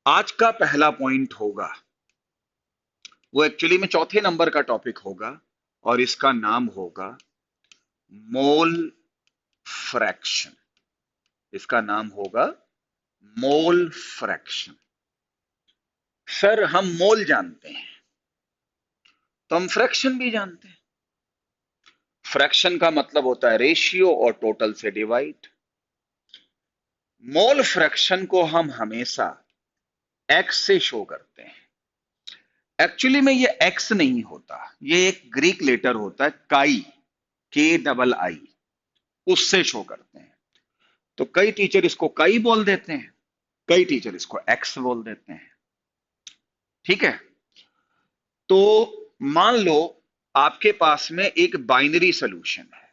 आज का पहला पॉइंट होगा, वो एक्चुअली में चौथे नंबर का टॉपिक होगा, और इसका नाम होगा मोल फ्रैक्शन। इसका नाम होगा मोल फ्रैक्शन। सर हम मोल जानते हैं, तो हम फ्रैक्शन भी जानते हैं। फ्रैक्शन का मतलब होता है रेशियो और टोटल से डिवाइड। मोल फ्रैक्शन को हम हमेशा एक्स से शो करते हैं। एक्चुअली में ये एक्स नहीं होता, ये एक ग्रीक लेटर होता है काई, K-I, उससे शो करते हैं। तो कई टीचर इसको काई बोल देते हैं, कई टीचर इसको एक्स बोल देते हैं। ठीक है, तो मान लो आपके पास में एक बाइनरी सोल्यूशन है।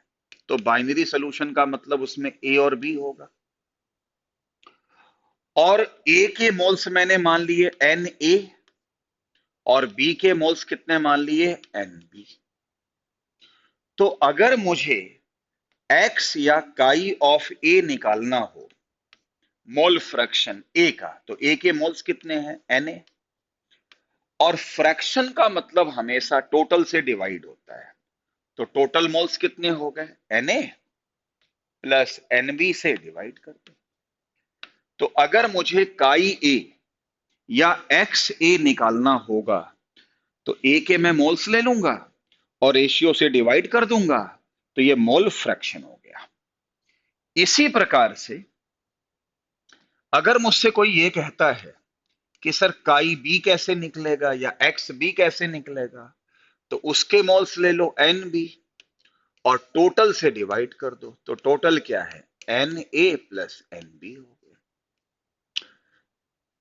तो बाइनरी सोल्यूशन का मतलब उसमें ए और बी होगा, और ए के मोल्स मैंने मान लिए Na, और बी के मोल्स कितने मान लिए Nb। तो अगर मुझे एक्स या काई ऑफ ए निकालना हो, मोल फ्रैक्शन ए का, तो ए के मोल्स कितने हैं Na, और फ्रैक्शन का मतलब हमेशा टोटल से डिवाइड होता है। तो टोटल मोल्स कितने हो गए Na प्लस Nb से डिवाइड कर दो। तो अगर मुझे काई ए या एक्स ए निकालना होगा, तो ए के मैं मोल्स ले लूंगा और रेशियो से डिवाइड कर दूंगा, तो ये मोल फ्रैक्शन हो गया। इसी प्रकार से अगर मुझसे कोई ये कहता है कि सर काई बी कैसे निकलेगा या एक्स बी कैसे निकलेगा, तो उसके मोल्स ले लो Nb और टोटल से डिवाइड कर दो। तो टोटल क्या है Na प्लस Nb हो गया।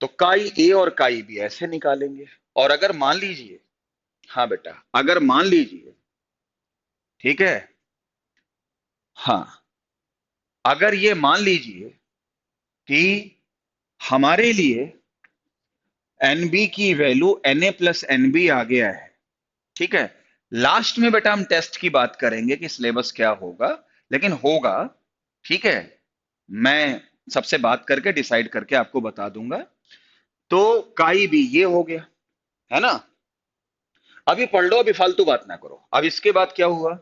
तो काई ए और काई बी ऐसे निकालेंगे। और अगर मान लीजिए, हाँ बेटा, अगर मान लीजिए, ठीक है, हाँ, अगर ये मान लीजिए कि हमारे लिए एनबी की वैल्यू Na प्लस एनबी आ गया है, ठीक है। लास्ट में बेटा हम टेस्ट की बात करेंगे कि सिलेबस क्या होगा, लेकिन होगा, ठीक है। मैं सबसे बात करके डिसाइड करके आपको बता दूंगा। तो काई भी ये हो गया, है ना। अभी पढ़ लो, अभी फालतू बात ना करो। अब इसके बाद क्या हुआ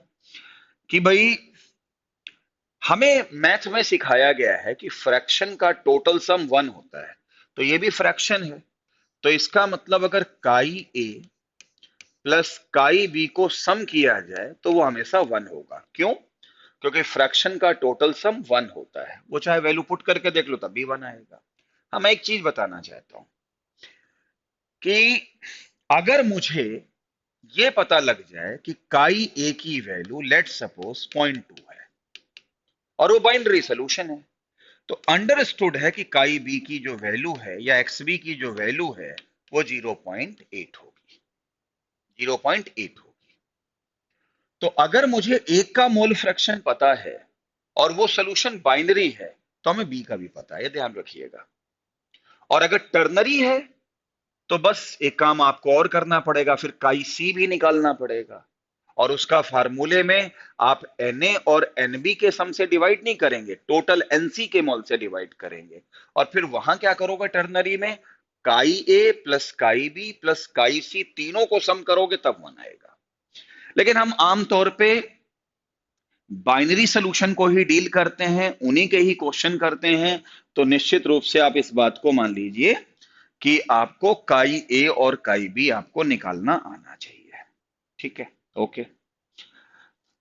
कि भाई हमें मैथ में सिखाया गया है कि फ्रैक्शन का टोटल सम वन होता है। तो ये भी फ्रैक्शन है, तो इसका मतलब अगर काई ए प्लस काई बी को सम किया जाए तो वो हमेशा वन होगा। क्यों? क्योंकि फ्रैक्शन का टोटल सम वन होता है। वो चाहे वैल्यू पुट करके देख लो तब भी वन आएगा। हाँ, मैं एक चीज बताना चाहता हूं कि अगर मुझे ये पता लग जाए कि काई ए की वैल्यू लेट सपोज 0.2 है और वो बाइनरी सोल्यूशन है, तो अंडरस्टूड है कि काई बी की जो वैल्यू है या एक्स बी की जो वैल्यू है वो 0.8 होगी, 0.8 होगी। तो अगर मुझे एक का मोल फ्रैक्शन पता है और वो सोल्यूशन बाइनरी है, तो हमें बी का भी पता है, ये ध्यान रखिएगा। और अगर टर्नरी है तो बस एक काम आपको और करना पड़ेगा, फिर काई सी भी निकालना पड़ेगा, और उसका फार्मूले में आप Na और Nb के सम से डिवाइड नहीं करेंगे, टोटल Nc के मोल से डिवाइड करेंगे। और फिर वहां क्या करोगे टर्नरी में, chi A plus chi B plus chi C तीनों को सम करोगे तब वन आएगा। लेकिन हम आमतौर पे बाइनरी सोल्यूशन को ही डील करते हैं, उन्हीं के ही क्वेश्चन करते हैं। तो निश्चित रूप से आप इस बात को मान लीजिए कि आपको काई ए और काई बी आपको निकालना आना चाहिए। ठीक है, ओके।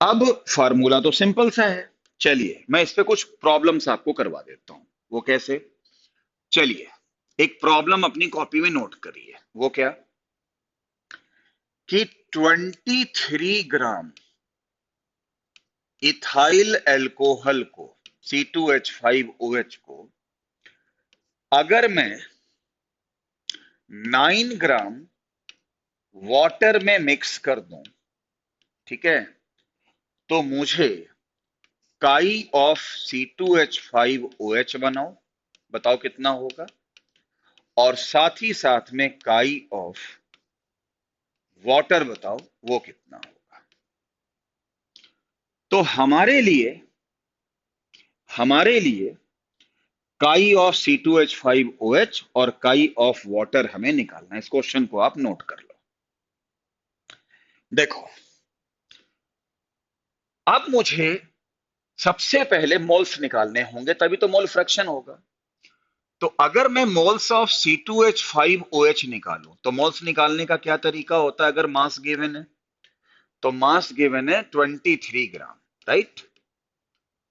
अब फार्मूला तो सिंपल सा है, चलिए मैं इस पे कुछ प्रॉब्लम्स आपको करवा देता हूं। वो कैसे? चलिए, एक प्रॉब्लम अपनी कॉपी में नोट करिए। वो क्या कि 23 ग्राम इथाइल एल्कोहल को, C2H5OH को, अगर मैं 9 ग्राम वाटर में मिक्स कर दूं, ठीक है, तो मुझे काई ऑफ C2H5OH बनाओ, बताओ कितना होगा, और साथ ही साथ में काई ऑफ वाटर बताओ वो कितना होगा। तो हमारे लिए काई ऑफ C2H5OH और काई ऑफ वाटर हमें निकालना है। इस क्वेश्चन को आप नोट कर लो। देखो, अब मुझे सबसे पहले मोल्स निकालने होंगे, तभी तो मोल फ्रैक्शन होगा। तो अगर मैं मोल्स ऑफ C2H5OH निकालूं, तो मोल्स निकालने का क्या तरीका होता है? अगर मास गिवन है, तो मास गिवन है 23 ग्राम, राइट?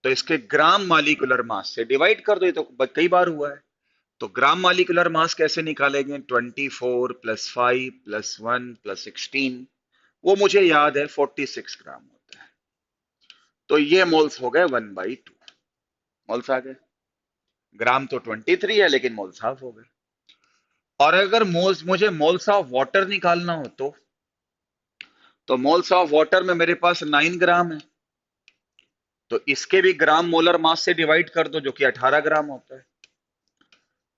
तो इसके ग्राम मालिकुलर मास से डिवाइड कर दो, ये तो कई बार हुआ है। तो ग्राम मालिकुलर मास कैसे निकालेंगे? 24 प्लस 5 प्लस 1 प्लस 16, वो मुझे याद है 46 ग्राम होता है। तो ये मोल्स हो गए 1/2, मोल्स आ गए। ग्राम तो 23 है, लेकिन मोल्स हाफ हो गए। और अगर मोल्स, मुझे मोल्स ऑफ वाटर निकालना हो, तो मोल्स ऑफ वाटर में मेरे पास 9 ग्राम है, तो इसके भी ग्राम मोलर मास से डिवाइड कर दो, जो कि 18 ग्राम होता है।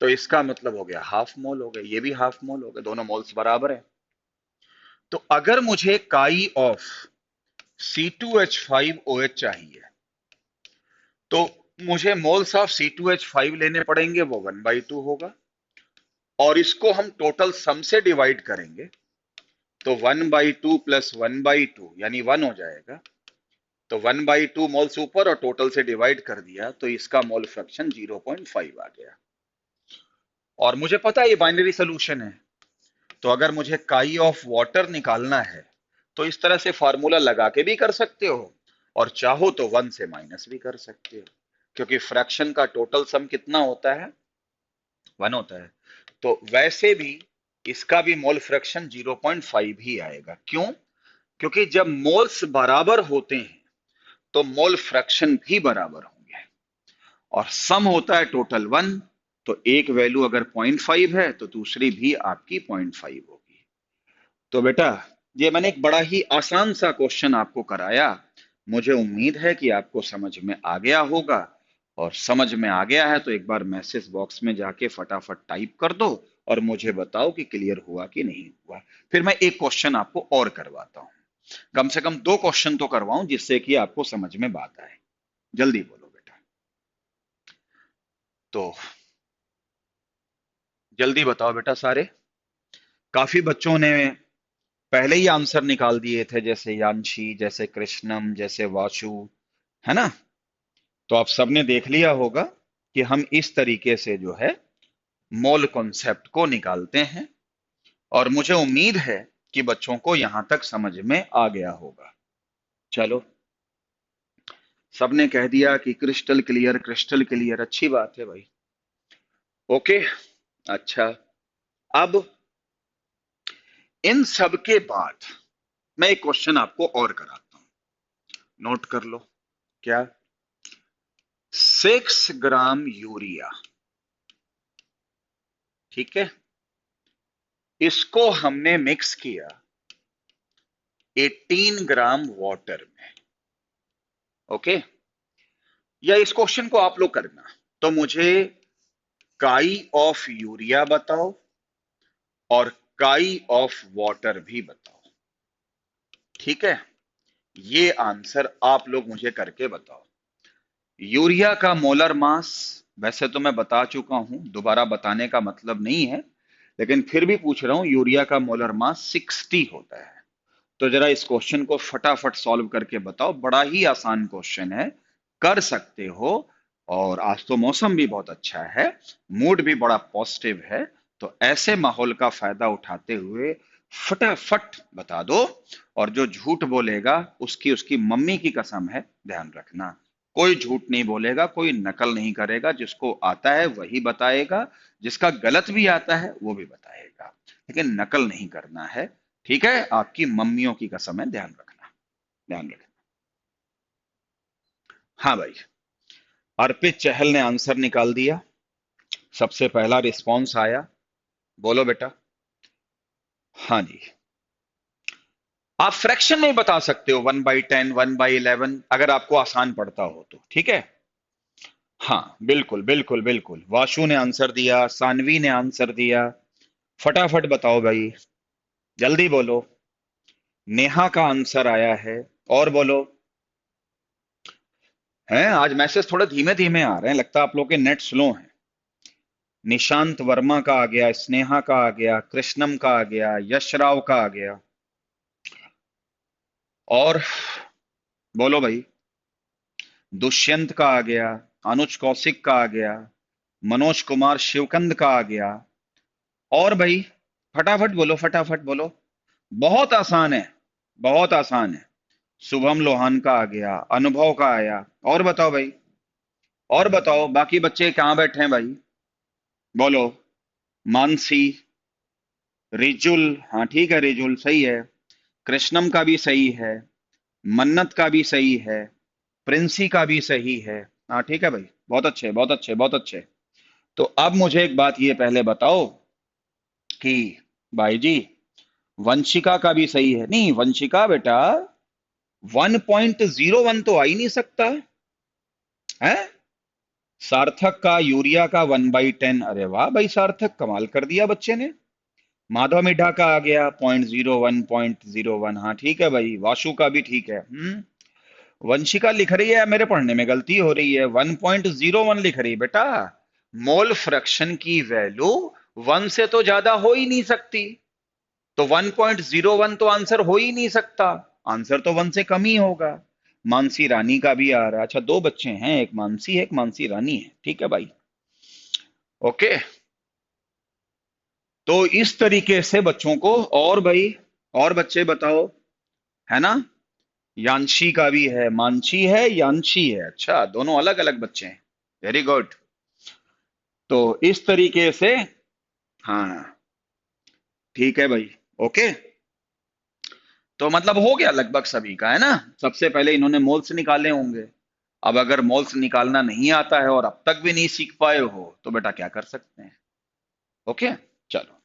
तो इसका मतलब हो गया हाफ मोल हो गए, ये भी हाफ मोल हो गए, दोनों मोल्स बराबर है। तो अगर मुझे काई ऑफ C2H5OH चाहिए, तो मुझे मोल्स ऑफ C2H5 लेने पड़ेंगे, वो 1/2 होगा। और इसको हम टोटल सम से डिवाइड करेंगे, तो 1/2 प्लस 1/2 यानी 1 हो जाएगा। तो 1/2 मोल्स ऊपर और टोटल से डिवाइड कर दिया, तो इसका मोल फ्रैक्शन 0.5 आ गया। और मुझे पता है ये बाइनरी सोल्यूशन है, तो अगर मुझे काई ऑफ वाटर निकालना है, तो इस तरह से फार्मूला लगा के भी कर सकते हो, और चाहो तो 1 से माइनस भी कर सकते हो, क्योंकि फ्रैक्शन का टोटल सम कितना होता है? 1 होता है। तो वैसे भी इसका भी मोल फ्रैक्शन 0.5 ही आएगा। क्यों? क्योंकि जब मोल्स बराबर होते हैं, तो मोल फ्रैक्शन भी बराबर होंगे, और सम होता है टोटल 1। तो एक वैल्यू अगर 0.5 है, तो दूसरी भी आपकी 0.5 होगी। तो बेटा, ये मैंने एक बड़ा ही आसान सा क्वेश्चन आपको कराया। मुझे उम्मीद है कि आपको समझ में आ गया होगा, और समझ में आ गया है तो एक बार मैसेज बॉक्स में जाके फटाफट टाइप कर दो और मुझे बताओ कि क्लियर हुआ कि नहीं हुआ। फिर मैं एक क्वेश्चन आपको और करवाता हूं, कम से कम 2 क्वेश्चन तो करवाऊं, जिससे कि आपको समझ में बात आए। जल्दी बोलो बेटा, तो जल्दी बताओ बेटा सारे। काफी बच्चों ने पहले ही आंसर निकाल दिए थे, जैसे यानशी, जैसे कृष्णम, जैसे वाशु, है ना? तो आप सबने देख लिया होगा कि हम इस तरीके से जो है मोल कॉन्सेप्ट को निकालते हैं, और मुझे उम्मीद है कि बच्चों को यहां तक समझ में आ गया होगा। चलो, सबने कह दिया कि क्रिस्टल क्लियर, क्रिस्टल क्लियर, अच्छी बात है भाई। ओके, अच्छा, अब इन सब के बाद मैं एक क्वेश्चन आपको और कराता हूं, नोट कर लो। क्या? 6 ग्राम यूरिया, ठीक है, इसको हमने मिक्स किया 18 ग्राम वाटर में। ओके, या इस क्वेश्चन को आप लोग करना, तो मुझे काई ऑफ यूरिया बताओ और काई ऑफ वाटर भी बताओ, ठीक है? ये आंसर आप लोग मुझे करके बताओ। यूरिया का मोलर मास वैसे तो मैं बता चुका हूं, दोबारा बताने का मतलब नहीं है, लेकिन फिर भी पूछ रहा हूं, यूरिया का मोलर मास 60 होता है। तो जरा इस क्वेश्चन को फटाफट सॉल्व करके बताओ, बड़ा ही आसान क्वेश्चन है, कर सकते हो। और आज तो मौसम भी बहुत अच्छा है, मूड भी बड़ा पॉजिटिव है, तो ऐसे माहौल का फायदा उठाते हुए फटाफट बता दो। और जो झूठ बोलेगा उसकी उसकी मम्मी की कसम है, ध्यान रखना। कोई झूठ नहीं बोलेगा, कोई नकल नहीं करेगा, जिसको आता है वही बताएगा, जिसका गलत भी आता है वो भी बताएगा, लेकिन नकल नहीं करना है। ठीक है? आपकी मम्मियों की कसम है, ध्यान रखना, ध्यान रखना। हाँ भाई, अर्पित चहल ने आंसर निकाल दिया, सबसे पहला रिस्पॉन्स आया। बोलो बेटा। हाँ जी, आप फ्रैक्शन नहीं बता सकते हो, 1/10, 1/11, अगर आपको आसान पड़ता हो तो, ठीक है? हाँ, बिल्कुल बिल्कुल बिल्कुल। वाशु ने आंसर दिया, सानवी ने आंसर दिया, फटाफट बताओ भाई, जल्दी बोलो। नेहा का आंसर आया है, और बोलो। हैं, आज मैसेज थोड़े धीमे धीमे आ रहे हैं, लगता है आप लोग के नेट स्लो हैं। निशांत वर्मा का आ गया, स्नेहा का आ गया, कृष्णम का आ गया, यश राव का आ गया। और बोलो भाई। दुष्यंत का आ गया, अनुज कौशिक का आ गया, मनोज कुमार शिवकंद का आ गया। और भाई फटाफट बोलो, फटाफट बोलो। बहुत आसान है, बहुत आसान है। शुभम लोहान का आ गया, अनुभव का आया। और बताओ भाई, और बताओ बाकी बच्चे कहाँ बैठे हैं भाई? बोलो। मानसी, रिजुल, हाँ ठीक है, रिजुल सही है। कृष्णम का भी सही है, मन्नत का भी सही है, प्रिंसी का भी सही है। हाँ ठीक है भाई, बहुत अच्छे, बहुत अच्छे, बहुत अच्छे। तो अब मुझे एक बात ये पहले बताओ कि भाई जी, वंशिका का भी सही है। नहीं वंशिका बेटा, 1.01 तो आ ही नहीं सकता है। सार्थक का, यूरिया का 1/10। अरे वाह भाई, सार्थक कमाल कर दिया बच्चे ने। माधव मिढ़ा का आ गया 0.01, 0.01। हाँ ठीक है भाई, वाशु का भी ठीक है। वंशिका लिख रही है, मेरे पढ़ने में गलती हो रही है, 1.01 लिख रही है बेटा। मोल फ्रैक्शन की वैल्यू 1 से तो ज्यादा हो ही नहीं सकती, तो 1.01 तो आंसर हो ही नहीं सकता। आंसर तो 1 से कम ही होगा। मानसी रानी का भी आ रहा है। अच्छा, दो बच्चे हैं, एक मानसी है, एक मानसी रानी है। ठीक है भाई, ओके। तो इस तरीके से बच्चों को, और भाई और बच्चे बताओ, है ना? यांशी का भी है, मानसी है, यांशी है। अच्छा, दोनों अलग अलग बच्चे हैं। Very good. तो इस तरीके से, हाँ ठीक है भाई, ओके। तो मतलब हो गया लगभग सभी का, है ना? सबसे पहले इन्होंने मोल्स निकाले होंगे। अब अगर मोल्स निकालना नहीं आता है और अब तक भी नहीं सीख पाए हो तो बेटा क्या कर सकते हैं? ओके, चलो।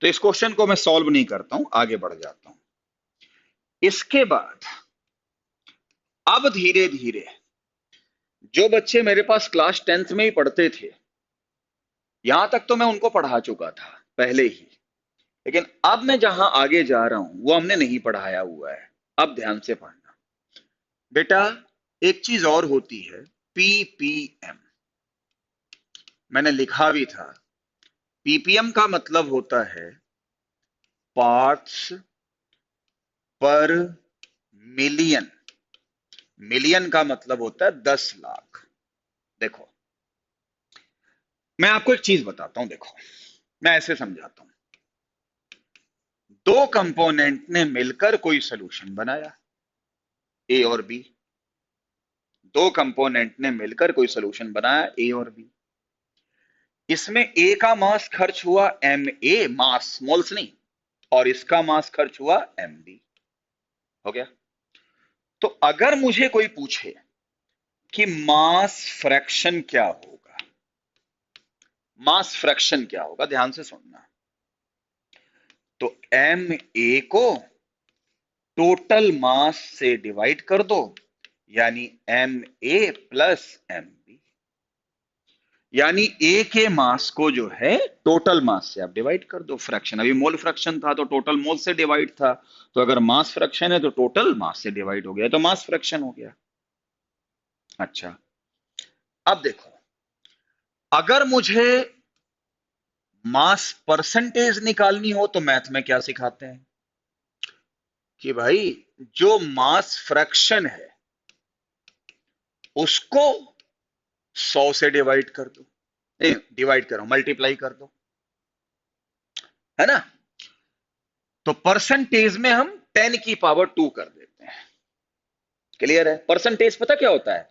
तो इस क्वेश्चन को मैं सॉल्व नहीं करता हूं, आगे बढ़ जाता हूं। इसके बाद अब धीरे धीरे जो बच्चे मेरे पास क्लास 10th में ही पढ़ते थे, यहां तक तो मैं उनको पढ़ा चुका था पहले ही। लेकिन अब मैं जहां आगे जा रहा हूं वो हमने नहीं पढ़ाया हुआ है। अब ध्यान से पढ़ना बेटा। एक चीज और होती है, पीपीएम। मैंने लिखा भी था। पीपीएम का मतलब होता है पार्ट्स पर मिलियन। मिलियन का मतलब होता है 10 लाख। देखो, मैं आपको एक चीज बताता हूं, देखो मैं ऐसे समझाता हूं। दो कंपोनेंट ने मिलकर कोई सोल्यूशन बनाया, ए और बी। दो कंपोनेंट ने मिलकर कोई सोल्यूशन बनाया, ए और बी। इसमें ए का मास खर्च हुआ एम ए, मास मोल्स नहीं, और इसका मास खर्च हुआ एम बी। हो गया। तो अगर मुझे कोई पूछे कि मास फ्रैक्शन क्या होगा, मास फ्रैक्शन क्या होगा, ध्यान से सुनना। तो एम ए को टोटल मास से डिवाइड कर दो, यानी M A plus M B. यानी ए के मास को जो है टोटल मास से आप डिवाइड कर दो। फ्रैक्शन अभी मोल फ्रैक्शन था तो टोटल मोल से डिवाइड था, तो अगर मास फ्रैक्शन है तो टोटल मास से डिवाइड हो गया, तो मास फ्रैक्शन हो गया। अच्छा, अब देखो, अगर मुझे मास परसेंटेज निकालनी हो तो मैथ में क्या सिखाते हैं कि भाई जो मास फ्रैक्शन है उसको 100 से डिवाइड कर दो। नहीं, डिवाइड करो, मल्टीप्लाई कर दो, है ना? तो परसेंटेज में हम 10 की पावर 2 कर देते हैं। क्लियर है? परसेंटेज पता क्या होता है?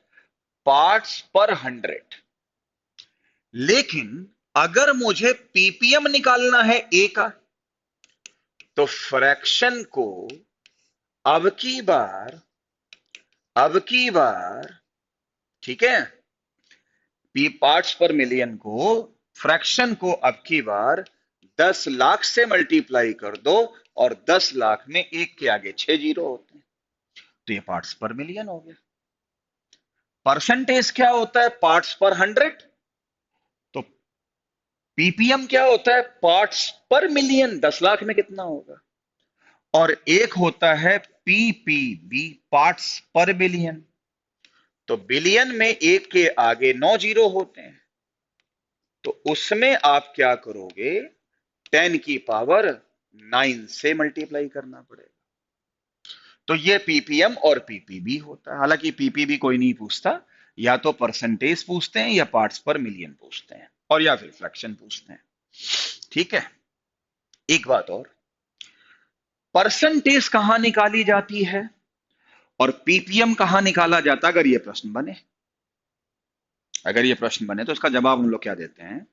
पार्ट्स पर 100। लेकिन अगर मुझे पीपीएम निकालना है ए का, तो फ्रैक्शन को अब की बार, अब की बार, ठीक है, पी पार्ट्स पर मिलियन को, फ्रैक्शन को अब की बार 10 लाख से मल्टीप्लाई कर दो, और 10 लाख में एक के आगे 6 जीरो होते हैं, तो ये पार्ट्स पर मिलियन हो गया। परसेंटेज क्या होता है? पार्ट्स पर 100। तो पीपीएम क्या होता है? पार्ट्स पर मिलियन, 10 लाख में कितना होगा। और एक होता है पीपीबी, पार्ट्स पर बिलियन। तो बिलियन में एक के आगे 9 जीरो होते हैं, तो उसमें आप क्या करोगे, 10 की पावर 9 से मल्टीप्लाई करना पड़ेगा। तो ये पीपीएम और पीपीबी होता है। हालांकि पीपीबी कोई नहीं पूछता, या तो परसेंटेज पूछते हैं या पार्ट्स पर मिलियन पूछते हैं, और या फिर फ्रैक्शन पूछते हैं। ठीक है, एक बात और, परसेंटेज कहां निकाली जाती है और पीपीएम कहां निकाला जाता है, अगर ये प्रश्न बने, अगर ये प्रश्न बने तो इसका जवाब हम लोग क्या देते हैं,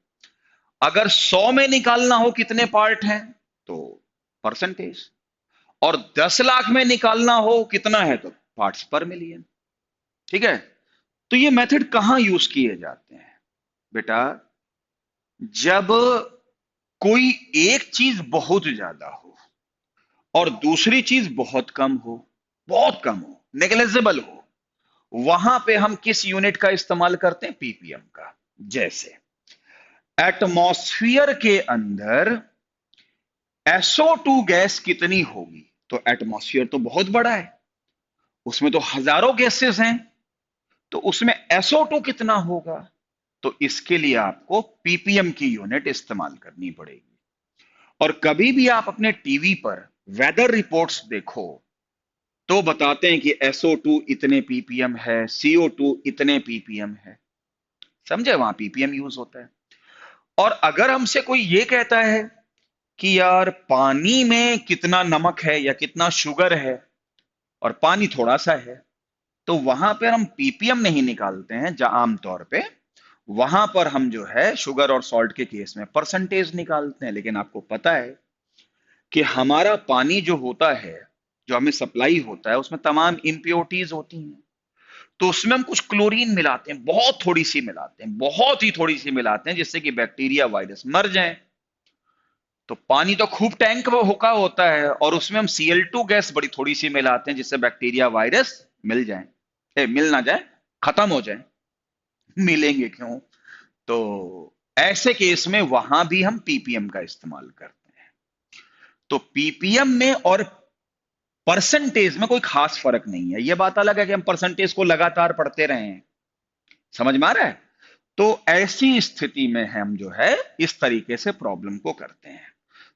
अगर 100 में निकालना हो कितने पार्ट हैं तो परसेंटेज, और 10 लाख में निकालना हो कितना है तो पार्ट्स पर मिलियन। ठीक है, तो ये मेथड कहां यूज किए जाते हैं बेटा, जब कोई एक चीज बहुत ज्यादा हो और दूसरी चीज बहुत कम हो, बहुत कम हो, नेग्लेजिबल हो, वहां पे हम किस यूनिट का इस्तेमाल करते हैं, पीपीएम का। जैसे एटमॉस्फियर के अंदर SO2 गैस कितनी होगी, तो एटमॉस्फियर तो बहुत बड़ा है, उसमें तो हजारों गैसेस हैं, तो उसमें SO2 कितना होगा, तो इसके लिए आपको पीपीएम की यूनिट इस्तेमाल करनी पड़ेगी। और कभी भी आप अपने टीवी पर वेदर रिपोर्ट्स देखो तो बताते हैं कि SO2 इतने पीपीएम है, CO2 इतने पीपीएम है, समझे, वहां पीपीएम यूज होता है। और अगर हमसे कोई ये कहता है कि यार पानी में कितना नमक है या कितना शुगर है, और पानी थोड़ा सा है, तो वहां पर हम पीपीएम नहीं निकालते हैं, जहां आमतौर पे वहां पर हम जो है शुगर और सॉल्ट के केस में परसेंटेज निकालते हैं। लेकिन आपको पता है कि हमारा पानी जो होता है, जो हमें सप्लाई होता है, उसमें तमाम इम्प्योरिटीज होती हैं, तो उसमें हम कुछ क्लोरीन मिलाते हैं, बहुत थोड़ी सी मिलाते हैं, बहुत ही थोड़ी सी मिलाते हैं, जिससे कि बैक्टीरिया वायरस मर जाएं। तो पानी तो खूब टैंक में होका होता है, और उसमें हम Cl2 गैस बड़ी थोड़ी सी मिलाते हैं, जिससे बैक्टीरिया वायरस मिल जाए, मिल ना जाए, खत्म हो जाए, मिलेंगे क्यों। तो ऐसे केस में वहां भी हम पीपीएम का इस्तेमाल करते हैं। तो पीपीएम में और परसेंटेज में कोई खास फर्क नहीं है। यह बात अलग है कि हम परसेंटेज को लगातार पढ़ते रहे हैं, समझ में आ रहा है। तो ऐसी स्थिति में हम जो है इस तरीके से प्रॉब्लम को करते हैं।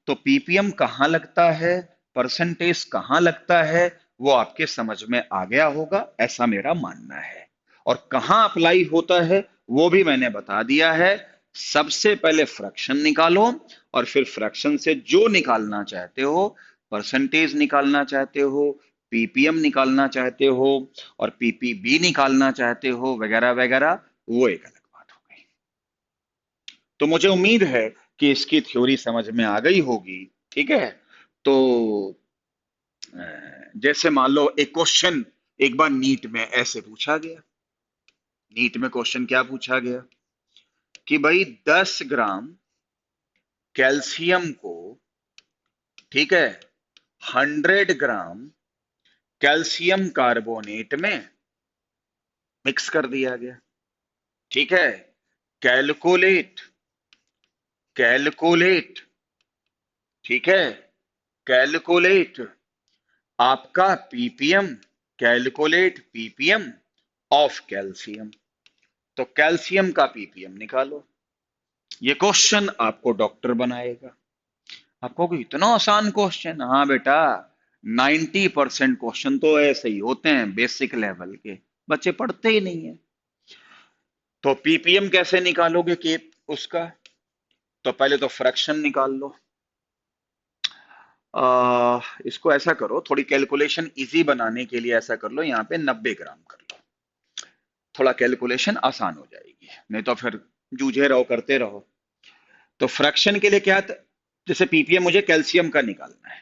तो पीपीएम कहां लगता है, परसेंटेज कहां लगता है, वो आपके समझ में आ गया होगा, ऐसा मेरा मानना है। और कहां अप्लाई होता है वो भी मैंने बता दिया है। सबसे पहले फ्रैक्शन निकालो, और फिर फ्रैक्शन से जो निकालना चाहते हो, परसेंटेज निकालना चाहते हो, पीपीएम निकालना चाहते हो, और पीपीबी निकालना चाहते हो, वगैरह वगैरह, वो एक अलग बात हो गई। तो मुझे उम्मीद है कि इसकी थ्योरी समझ में आ गई होगी। ठीक है, तो जैसे मान लो एक क्वेश्चन एक बार नीट में ऐसे पूछा गया, नीट में क्वेश्चन क्या पूछा गया कि भाई 10 ग्राम कैल्शियम को, ठीक है, 100 ग्राम कैल्शियम कार्बोनेट में मिक्स कर दिया गया। ठीक है, कैलकुलेट, कैलकुलेट, ठीक है, कैलकुलेट आपका ppm, calculate ppm of calcium. तो कैल्शियम का पीपीएम निकालो। ये क्वेश्चन आपको डॉक्टर बनाएगा। आपको कोई इतना आसान क्वेश्चन, हाँ बेटा, 90% क्वेश्चन तो ऐसे ही होते हैं, बेसिक लेवल के, बच्चे पढ़ते ही नहीं है। तो पीपीएम कैसे निकालोगे कि उसका, तो पहले तो फ्रैक्शन निकाल लो। इसको ऐसा करो, थोड़ी कैलकुलेशन इजी बनाने के लिए ऐसा कर लो, यहाँ पे 90 ग्राम कर लो, थोड़ा कैलकुलेशन आसान हो जाएगी, नहीं तो फिर जूझे रहो, करते रहो। तो फ्रैक्शन के लिए क्या जैसे पीपीएम मुझे कैल्शियम का निकालना है,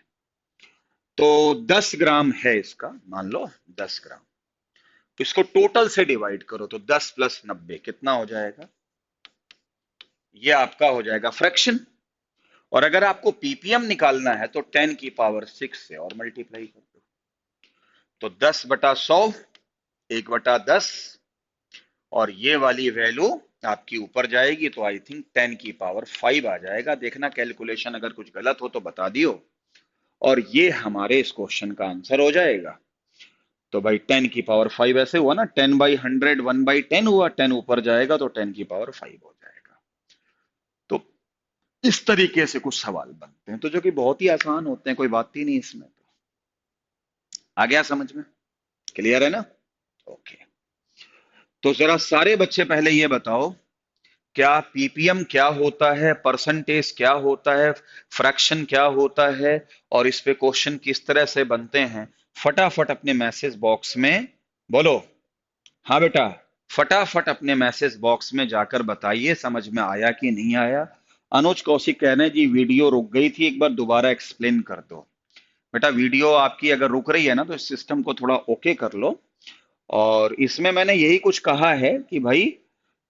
तो 10 ग्राम है इसका, मान लो 10 ग्राम, इसको टोटल से डिवाइड करो, तो 10 + 90 कितना हो जाएगा, ये आपका हो जाएगा फ्रैक्शन। और अगर आपको पीपीएम निकालना है तो 10 की पावर 6 से और मल्टीप्लाई कर दो, तो 10/100, 1/10, और ये वाली वैल्यू आपकी ऊपर जाएगी, तो आई थिंक 10 की पावर 5 आ जाएगा। देखना कैलकुलेशन अगर कुछ गलत हो तो बता दियो, और ये हमारे इस क्वेश्चन का आंसर हो जाएगा। तो भाई 10 की पावर 5 ऐसे हुआ ना, 10/100 1/10 हुआ, 10 ऊपर जाएगा तो 10 की पावर 5 हो जाएगा। इस तरीके से कुछ सवाल बनते हैं, तो जो कि बहुत ही आसान होते हैं, कोई बात ही नहीं इसमें। तो आ गया समझ में? क्लियर है ना? ओके। तो जरा सारे बच्चे पहले ये बताओ, क्या पीपीएम क्या होता है, परसेंटेज क्या होता है, फ्रैक्शन क्या होता है, और इस पे क्वेश्चन किस तरह से बनते हैं? फटाफट अपने मैसेज बॉक्स में बोलो। हाँ बेटा, फटाफट अपने मैसेज बॉक्स में जाकर बताइए समझ में आया कि नहीं आया। अनुज कौशिक कह रहे हैं जी वीडियो रुक गई थी, एक बार दोबारा एक्सप्लेन कर दो। बेटा वीडियो आपकी अगर रुक रही है ना, तो इस सिस्टम को थोड़ा ओके कर लो। और इसमें मैंने यही कुछ कहा है कि भाई,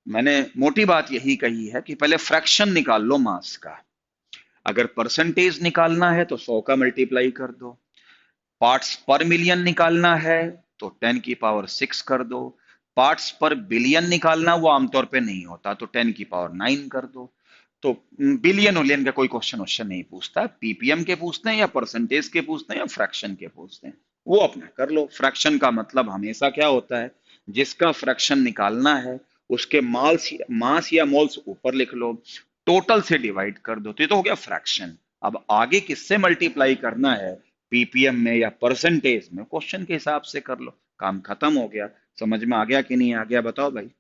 मैंने मोटी बात यही कही है कि पहले फ्रैक्शन निकाल लो मास का। अगर परसेंटेज निकालना है तो 100 का मल्टीप्लाई कर दो। पार्ट्स पर मिलियन निकालना है तो 10 की पावर 6 कर दो। पार्ट्स पर बिलियन निकालना वो आमतौर पे नहीं होता, तो 10 की पावर 9 कर दो। तो बिलियन उलियन का कोई क्वेश्चन नहीं पूछता, पीपीएम के पूछते हैं या परसेंटेज के पूछते हैं या फ्रैक्शन के पूछते हैं, वो अपना कर लो। फ्रैक्शन का मतलब हमेशा क्या होता है, जिसका फ्रैक्शन निकालना है उसके मास या मोल्स ऊपर लिख लो, टोटल से डिवाइड कर दो, तो ये तो हो गया फ्रैक्शन। अब आगे किससे मल्टीप्लाई करना है, पीपीएम में या परसेंटेज में, क्वेश्चन के हिसाब से कर लो, काम खत्म हो गया। समझ में आ गया कि नहीं आ गया, बताओ भाई।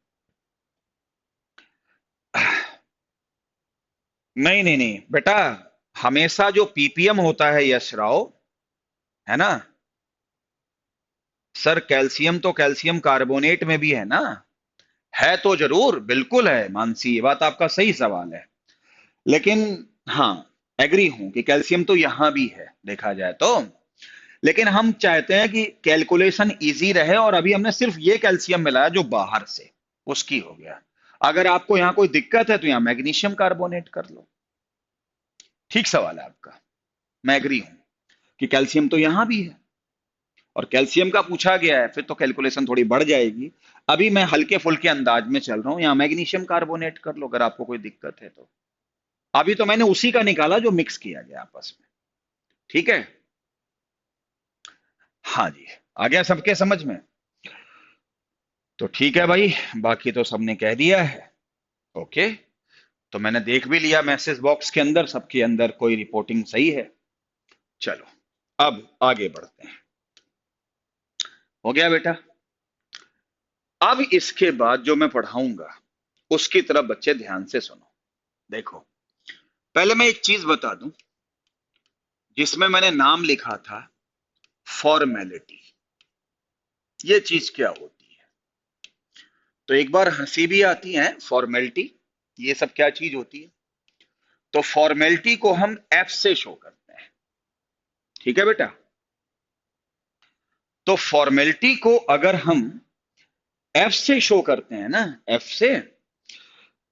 नहीं नहीं नहीं बेटा, हमेशा जो पीपीएम होता है यश राव, है ना सर, कैल्शियम तो कैल्शियम कार्बोनेट में भी है ना। है तो जरूर, बिल्कुल है मानसी, ये बात आपका सही सवाल है। लेकिन हाँ, एग्री हूं कि कैल्शियम तो यहां भी है देखा जाए तो। लेकिन हम चाहते हैं कि कैलकुलेशन इजी रहे, और अभी हमने सिर्फ ये कैल्शियम मिलाया जो बाहर से, उसकी हो गया। अगर आपको यहां कोई दिक्कत है तो यहां मैग्नीशियम कार्बोनेट कर लो। ठीक सवाल है आपका, मैं एग्री हूं कि कैल्शियम तो यहां भी है, और कैल्शियम का पूछा गया है, फिर तो कैलकुलेशन थोड़ी बढ़ जाएगी। अभी मैं हल्के फुल्के अंदाज में चल रहा हूं, यहां मैग्नीशियम कार्बोनेट कर लो अगर आपको कोई दिक्कत है तो। अभी तो मैंने उसी का निकाला जो मिक्स किया गया आपस में। ठीक है, हाँ जी, आ गया सबके समझ में? तो ठीक है भाई, बाकी तो सबने कह दिया है। ओके, तो मैंने देख भी लिया मैसेज बॉक्स के अंदर, सबके अंदर कोई रिपोर्टिंग सही है। चलो अब आगे बढ़ते हैं। हो गया बेटा? अब इसके बाद जो मैं पढ़ाऊंगा उसकी तरफ बच्चे ध्यान से सुनो। देखो, पहले मैं एक चीज बता दूं, जिसमें मैंने नाम लिखा था फॉर्मेलिटी। ये चीज क्या होती है? तो एक बार हंसी भी आती है, फॉर्मेलिटी ये सब क्या चीज होती है? तो फॉर्मेलिटी को हम एफ से शो करते हैं। ठीक है बेटा? तो फॉर्मेलिटी को अगर हम एफ से शो करते हैं ना, एफ से,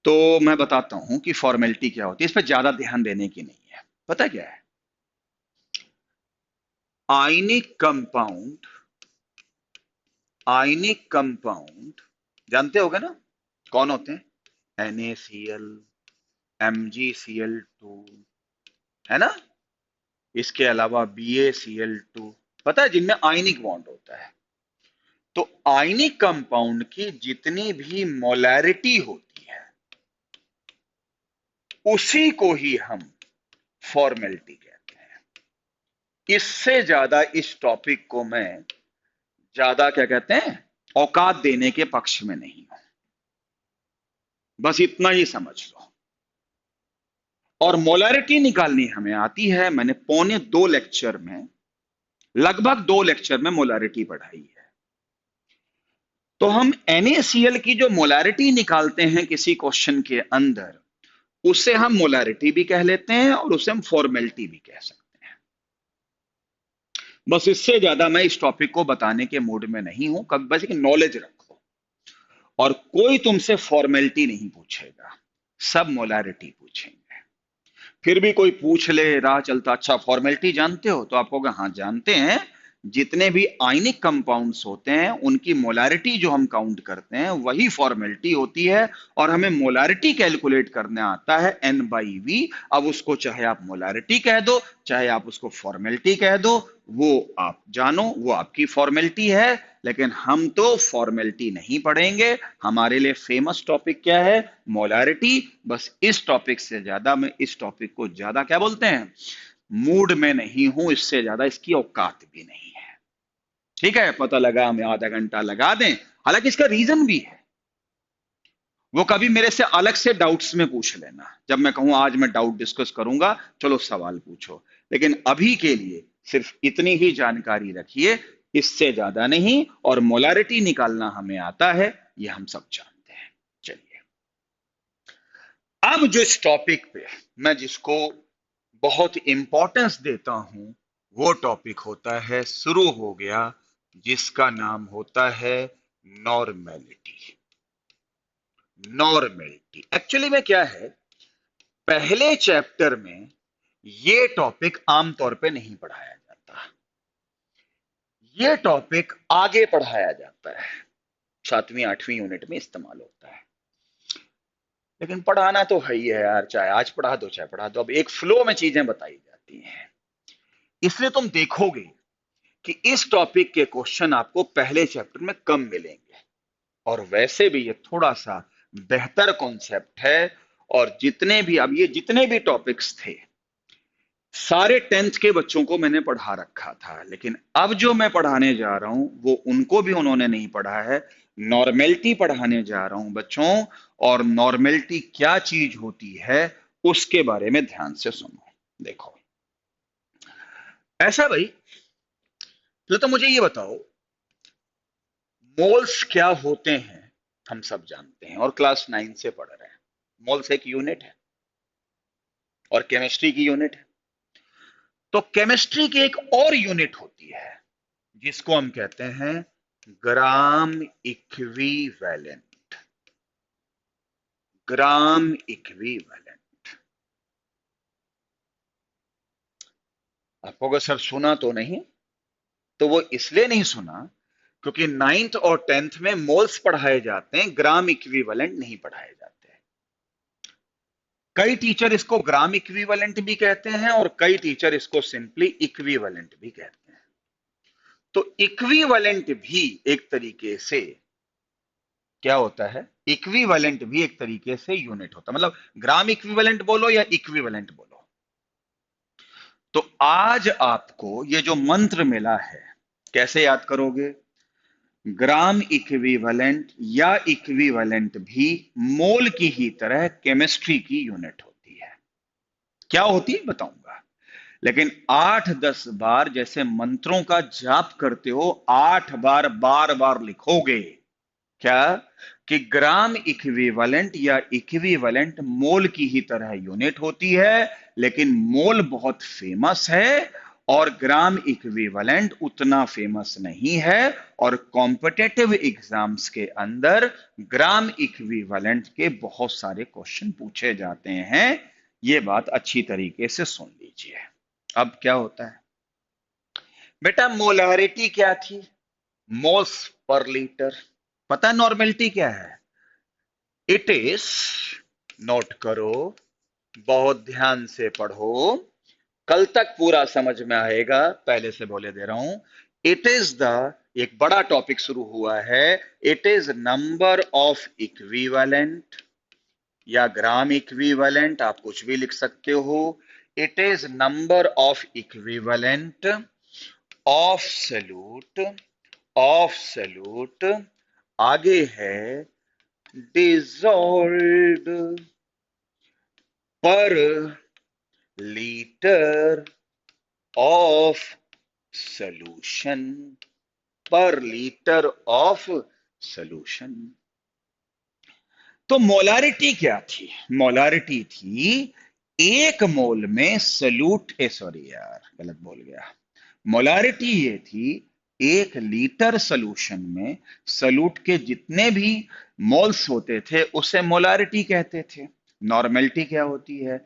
तो मैं बताता हूं कि फॉर्मेलिटी क्या होती है। इस पर ज्यादा ध्यान देने की नहीं है। पता क्या है? आयनिक कंपाउंड, आयनिक कंपाउंड जानते होगे ना कौन होते हैं? NaCl, MgCl2, है ना? इसके अलावा BaCl2, पता है, जिनमें आयनिक बॉन्ड होता है। तो आयनिक कंपाउंड की जितनी भी मोलैरिटी होती है उसी को ही हम फॉर्मेलिटी कहते हैं। इससे ज्यादा इस टॉपिक को मैं ज्यादा क्या कहते हैं, औकात देने के पक्ष में नहीं हूं। बस इतना ही समझ लो। और मोलैरिटी निकालनी हमें आती है, मैंने पौने 2 लेक्चर में, लगभग 2 लेक्चर में मोलैरिटी पढ़ाई है। तो हम NaCl की जो मोलैरिटी निकालते हैं किसी क्वेश्चन के अंदर, उसे हम मोलैरिटी भी कह लेते हैं और उसे हम फॉर्मेलिटी भी कह सकते हैं। बस इससे ज्यादा मैं इस टॉपिक को बताने के मूड में नहीं हूं। कब बस एक नॉलेज रखो, और कोई तुमसे फॉर्मेलिटी नहीं पूछेगा, सब मोलैरिटी पूछेंगे। फिर भी कोई पूछ ले राह चलता, अच्छा फॉर्मेलिटी जानते हो? तो आप कहोगे हाँ जानते हैं। जितने भी आयनिक कंपाउंड्स होते हैं उनकी मोलैरिटी जो हम काउंट करते हैं वही फॉर्मेलिटी होती है, और हमें मोलैरिटी कैलकुलेट करने आता है N/V। अब उसको चाहे आप मोलैरिटी कह दो, चाहे आप उसको फॉर्मेलिटी कह दो, वो आप जानो, वो आपकी फॉर्मेलिटी है, लेकिन हम तो फॉर्मेलिटी नहीं पढ़ेंगे। हमारे लिए फेमस टॉपिक क्या है? मोलारिटी। बस इस टॉपिक से ज्यादा, मैं इस टॉपिक को ज्यादा क्या बोलते हैं, मूड में नहीं हूं, इससे ज्यादा इसकी औकात भी नहीं है। ठीक है, पता लगा हमें आधा घंटा लगा दें, हालांकि इसका रीजन भी है। वो कभी मेरे से अलग से डाउट्स में पूछ लेना, जब मैं कहूं आज मैं डाउट डिस्कस करूंगा, चलो सवाल पूछो। लेकिन अभी के लिए सिर्फ इतनी ही जानकारी रखिए, इससे ज्यादा नहीं। और मोलारिटी निकालना हमें आता है, ये हम सब जानते हैं। चलिए, अब जो इस टॉपिक पे मैं जिसको बहुत इंपॉर्टेंस देता हूं, वो टॉपिक होता है, शुरू हो गया, जिसका नाम होता है नॉर्मेलिटी। नॉर्मेलिटी एक्चुअली में क्या है, पहले चैप्टर में ये टॉपिक आमतौर पे नहीं पढ़ाया जाता, ये टॉपिक आगे पढ़ाया जाता है, 7वीं 8वीं यूनिट में इस्तेमाल होता है। लेकिन पढ़ाना तो है ही है यार, चाहे आज पढ़ा दो चाहे पढ़ा दो, अब एक फ्लो में चीजें बताई जाती हैं। इसलिए तुम देखोगे कि इस टॉपिक के क्वेश्चन आपको पहले चैप्टर में कम मिलेंगे, और वैसे भी ये थोड़ा सा बेहतर कॉन्सेप्ट है। और जितने भी, अब ये जितने भी टॉपिक्स थे, सारे 10th के बच्चों को मैंने पढ़ा रखा था, लेकिन अब जो मैं पढ़ाने जा रहा हूं वो उनको भी उन्होंने नहीं पढ़ा है। नॉर्मेलिटी पढ़ाने जा रहा हूं बच्चों, और नॉर्मेलिटी क्या चीज होती है उसके बारे में ध्यान से सुनो। देखो, ऐसा भाई, तो मुझे ये बताओ, मोल्स क्या होते हैं? हम सब जानते हैं और क्लास 9 से पढ़ रहे हैं। मोल्स एक यूनिट है, और केमिस्ट्री की यूनिट है। तो केमिस्ट्री की एक और यूनिट होती है, जिसको हम कहते हैं ग्राम इक्विवेलेंट। Gram equivalent. आपको अगर सर सुना तो नहीं, तो वो इसलिए नहीं सुना क्योंकि 9th और 10th में मोल्स पढ़ाए जाते हैं, ग्राम इक्विवेलेंट नहीं पढ़ाए जाते। कई टीचर इसको ग्राम इक्विवेलेंट भी कहते हैं, और कई टीचर इसको सिंपली इक्विवेलेंट भी कहते हैं। तो इक्विवेलेंट भी एक तरीके से क्या होता है, इक्विवेलेंट भी एक तरीके से यूनिट होता है। मतलब ग्राम इक्विवेलेंट बोलो या इक्विवेलेंट बोलो। तो आज आपको ये जो मंत्र मिला है, कैसे याद करोगे? ग्राम इक्विवेलेंट या इक्विवेलेंट भी मोल की ही तरह केमिस्ट्री की यूनिट होती है। क्या होती है बताऊंगा, लेकिन 8-10 बार जैसे मंत्रों का जाप करते हो, 8 बार बार बार लिखोगे क्या, कि ग्राम इक्विवेलेंट या इक्विवेलेंट मोल की ही तरह यूनिट होती है, लेकिन मोल बहुत फेमस है और ग्राम इक्विवेलेंट उतना फेमस नहीं है। और कॉम्पिटेटिव एग्जाम्स के अंदर ग्राम इक्विवेलेंट के बहुत सारे क्वेश्चन पूछे जाते हैं। ये बात अच्छी तरीके से सुन लीजिए। अब क्या होता है बेटा, मोलारिटी क्या थी? Moles per litre. पता नॉर्मेलिटी क्या है? इट इज, नोट करो, बहुत ध्यान से पढ़ो, कल तक पूरा समझ में आएगा, पहले से बोले दे रहा हूं। इट इज द, एक बड़ा टॉपिक शुरू हुआ है, it is number of equivalent या ग्राम इक्विवेलेंट, आप कुछ भी लिख सकते हो। It is number of equivalent of salute, of salute, आगे है डिजॉल्व्ड पर लीटर ऑफ सॉल्यूशन, पर लीटर ऑफ सॉल्यूशन। तो मोलारिटी क्या थी? मोलारिटी थी एक मोल में सल्यूट, सॉरी यार गलत बोल गया, मोलारिटी ये थी 1 लीटर सॉल्यूशन में सल्यूट के जितने भी मोल्स होते थे उसे मोलारिटी कहते थे। नॉर्मेलिटी क्या होती है?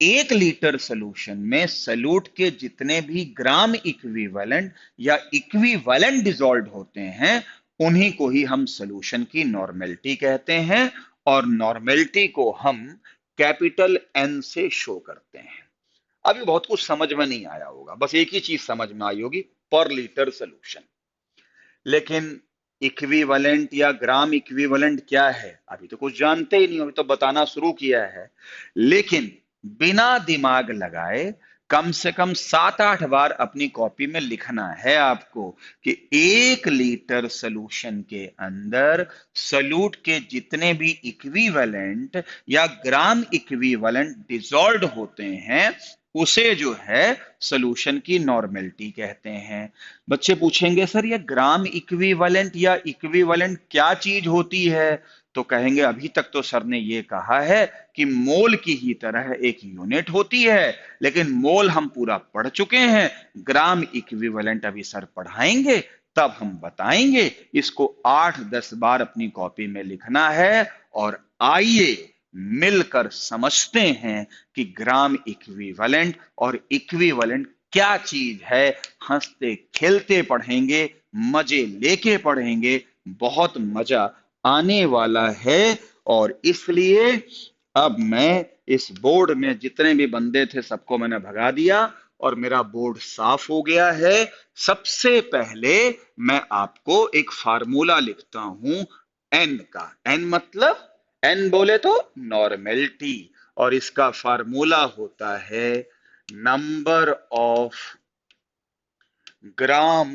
1 लीटर सॉल्यूशन में सल्यूट के जितने भी ग्राम इक्विवेलेंट या इक्विवेलेंट डिसॉल्व होते हैं, उन्हीं को ही हम सॉल्यूशन की नॉर्मेलिटी कहते हैं। और नॉर्मेलिटी को हम कैपिटल एन से शो करते हैं। अभी बहुत कुछ समझ में नहीं आया होगा, बस एक ही चीज समझ में आई होगी, पर लीटर सोल्यूशन। लेकिन इक्विवेलेंट या ग्राम इक्विवेलेंट क्या है अभी तो कुछ जानते ही नहीं हो, अभी तो बताना शुरू किया है। लेकिन बिना दिमाग लगाए कम से कम 7-8 बार अपनी कॉपी में लिखना है आपको कि 1 लीटर सोल्यूशन के अंदर सॉल्यूट के जितने भी इक्विवेलेंट या ग्राम इक्विवेलेंट डिसॉल्व होते हैं उसे जो है सॉल्यूशन की नॉर्मेलिटी कहते हैं। बच्चे पूछेंगे सर ये ग्राम इक्विवेलेंट या इक्विवेलेंट क्या चीज होती है, तो कहेंगे अभी तक तो सर ने ये कहा है कि मोल की ही तरह एक यूनिट होती है, लेकिन मोल हम पूरा पढ़ चुके हैं, ग्राम इक्विवेलेंट अभी सर पढ़ाएंगे तब हम बताएंगे। इसको 8-10 बार अपनी कॉपी में लिखना है और आइए मिलकर समझते हैं कि ग्राम इक्विवेलेंट और इक्विवेलेंट क्या चीज है। हंसते खेलते पढ़ेंगे, मजे लेके पढ़ेंगे, बहुत मजा आने वाला है। और इसलिए अब मैं इस बोर्ड में जितने भी बंदे थे सबको मैंने भगा दिया और मेरा बोर्ड साफ हो गया है। सबसे पहले मैं आपको एक फार्मूला लिखता हूं एन का। एन मतलब एन बोले तो नॉर्मेलिटी, और इसका फार्मूला होता है number of gram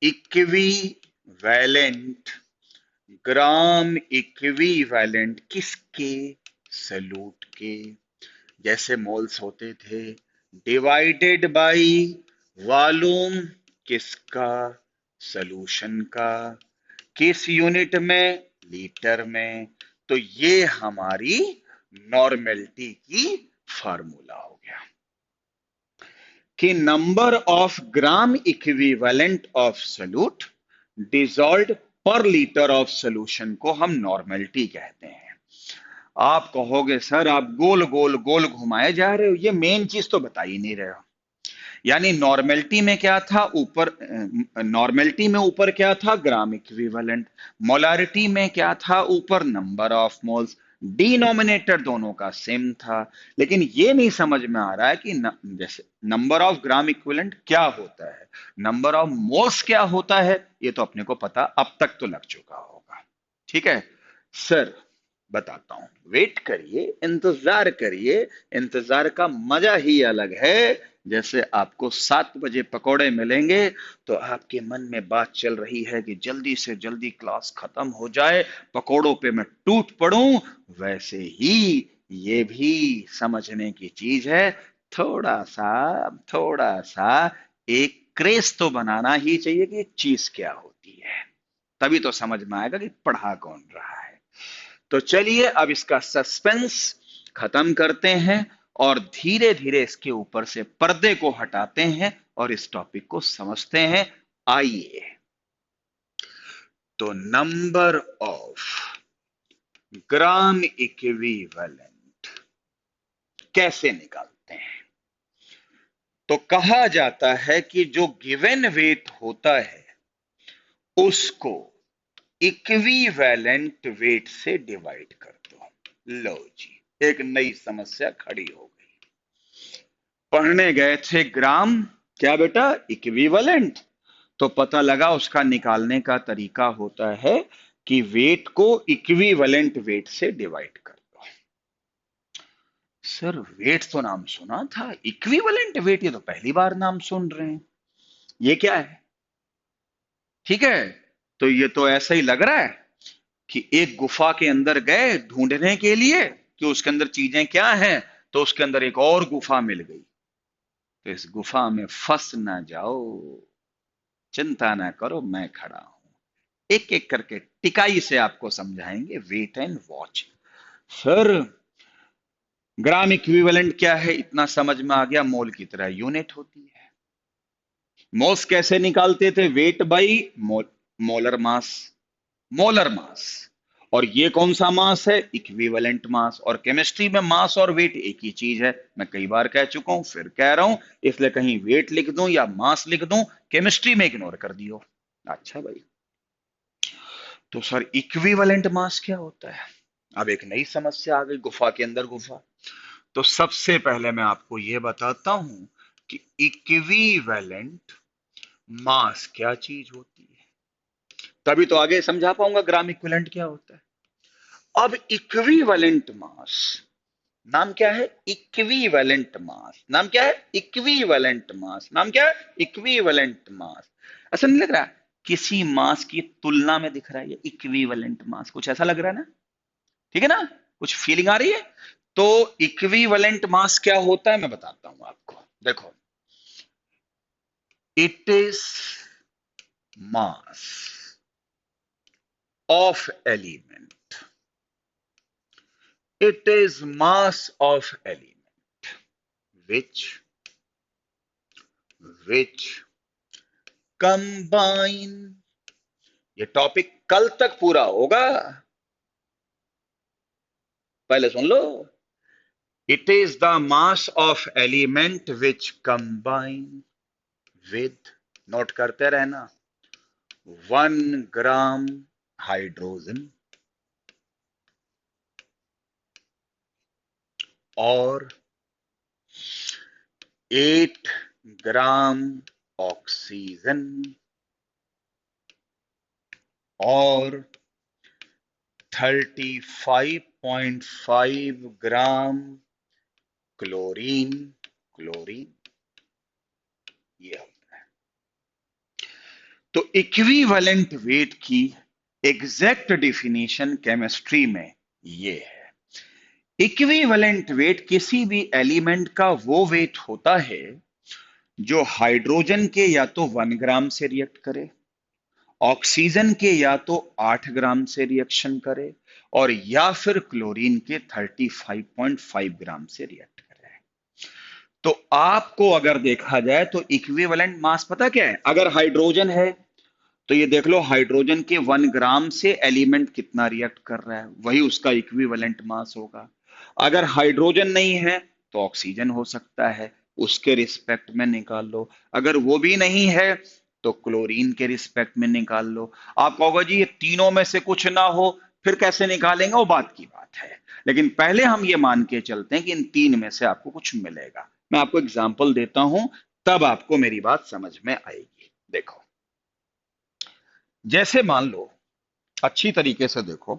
equivalent. Gram equivalent किसके? सॉल्यूट के। जैसे मोल्स होते थे, डिवाइडेड बाय वॉल्यूम किसका? सॉल्यूशन का। किस यूनिट में? लीटर में। तो ये हमारी नॉर्मेलिटी की फार्मूला हो गया कि number of gram equivalent of solute dissolved पर लीटर ऑफ सॉल्यूशन को हम नॉर्मेलिटी कहते हैं। आप कहोगे सर आप गोल गोल गोल घुमाए जा रहे हो, ये मेन चीज तो बता ही नहीं रहे हो। यानी नॉर्मेलिटी में क्या था ऊपर, नॉर्मेलिटी में ऊपर क्या था? Gram equivalent. मोलारिटी में क्या था ऊपर? Number of moles. डिनोमिनेटर दोनों का सेम था। लेकिन ये नहीं समझ में आ रहा है कि जैसे नंबर ऑफ ग्राम इक्विवेलेंट क्या होता है, नंबर ऑफ मोल्स क्या होता है, ये तो अपने को पता अब तक तो लग चुका होगा। ठीक है सर, बताता हूं, वेट करिए, इंतजार करिए। इंतजार का मजा ही अलग है। जैसे आपको 7 बजे पकोड़े मिलेंगे तो आपके मन में बात चल रही है कि जल्दी से जल्दी क्लास खत्म हो जाए, पकोड़ों पे मैं टूट पड़ूं, वैसे ही ये भी समझने की चीज है। थोड़ा सा एक क्रेज तो बनाना ही चाहिए कि एक चीज क्या होती है, तभी तो समझ में आएगा कि पढ़ा कौन रहा है। तो चलिए अब इसका सस्पेंस खत्म करते हैं और धीरे धीरे इसके ऊपर से पर्दे को हटाते हैं और इस टॉपिक को समझते हैं। आइए, तो नंबर ऑफ ग्राम इक्विवेलेंट कैसे निकालते हैं? तो कहा जाता है कि जो गिवन वेट होता है उसको इक्विवेलेंट वेट से डिवाइड कर दो। लो जी, एक नई समस्या खड़ी हो गई। पढ़ने गए थे ग्राम, क्या बेटा? इक्विवेलेंट। तो पता लगा उसका निकालने का तरीका होता है कि वेट को इक्विवेलेंट वेट से डिवाइड कर दो। सर वेट तो नाम सुना था, इक्विवेलेंट वेट ये तो पहली बार नाम सुन रहे हैं, ये क्या है? ठीक है, तो ये तो ऐसा ही लग रहा है कि एक गुफा के अंदर गए ढूंढने के लिए कि उसके अंदर चीजें क्या हैं, तो उसके अंदर एक और गुफा मिल गई। तो इस गुफा में फंस ना जाओ, चिंता ना करो, मैं खड़ा हूं। एक एक करके टिकाई से आपको समझाएंगे। Wait and watch. Sir gram equivalent क्या है इतना समझ में आ गया, मोल की तरह यूनिट होती है। मोल्स कैसे निकालते थे? Weight by molar mass. Molar mass. और ये कौन सा मास है? Equivalent mass. और केमिस्ट्री में मास और वेट एक ही चीज है, मैं कई बार कह चुका हूं, फिर कह रहा हूं, इसलिए कहीं वेट लिख दूं या मास लिख दूं, केमिस्ट्री में इग्नोर कर दियो। अच्छा भाई, तो सर इक्विवेलेंट मास क्या होता है? अब एक नई समस्या आ गई, गुफा के अंदर गुफा। तो सबसे पहले मैं आपको यह बताता हूं कि इक्विवेलेंट मास क्या चीज होती है, तभी तो आगे समझा पाऊंगा ग्राम इक्विवेलेंट क्या होता है। अब इक्विवेलेंट मास, नाम क्या है? Equivalent mass. नाम क्या है? Equivalent mass. नाम क्या है? Equivalent mass. ऐसा नहीं लग रहा किसी मास की तुलना में दिख रहा है ये इक्विवेलेंट मास? कुछ ऐसा लग रहा है ना? ठीक है ना? कुछ फीलिंग आ रही है? तो इक्विवेलेंट मास क्या होता है मैं बताता हूं आपको। देखो, it is mass of element, it is mass of element which combine, ये टॉपिक कल तक पूरा होगा, पहले सुन लो। It is the mass of element which combine with, note करते रहना, 1 ग्राम हाइड्रोजन और 8 ग्राम ऑक्सीजन और 35.5 ग्राम क्लोरीन। क्लोरीन ये होता है। तो इक्विवेलेंट वेट की एग्जैक्ट डेफिनेशन केमिस्ट्री में ये है। इक्विवेलेंट वेट किसी भी एलिमेंट का वो वेट होता है जो हाइड्रोजन के या तो 1 ग्राम से रिएक्ट करे, ऑक्सीजन के या तो 8 ग्राम से रिएक्शन करे, और या फिर क्लोरीन के 35.5 ग्राम से रिएक्ट करे। तो आपको अगर देखा जाए तो इक्विवेलेंट मास पता क्या है? अगर हाइड्रोजन है तो ये देख लो, हाइड्रोजन के 1 ग्राम से एलिमेंट कितना रिएक्ट कर रहा है, वही उसका इक्विवेलेंट मास होगा। अगर हाइड्रोजन नहीं है तो ऑक्सीजन हो सकता है, उसके रिस्पेक्ट में निकाल लो। अगर वो भी नहीं है तो क्लोरीन के रिस्पेक्ट में निकाल लो। आप कहोगे जी ये तीनों में से कुछ ना हो, फिर कैसे निकालेंगे? वो बात की बात है, लेकिन पहले हम ये मान के चलते हैं कि इन तीन में से आपको कुछ मिलेगा। मैं आपको एग्जाम्पल देता हूं, तब आपको मेरी बात समझ में आएगी। देखो, जैसे मान लो, अच्छी तरीके से देखो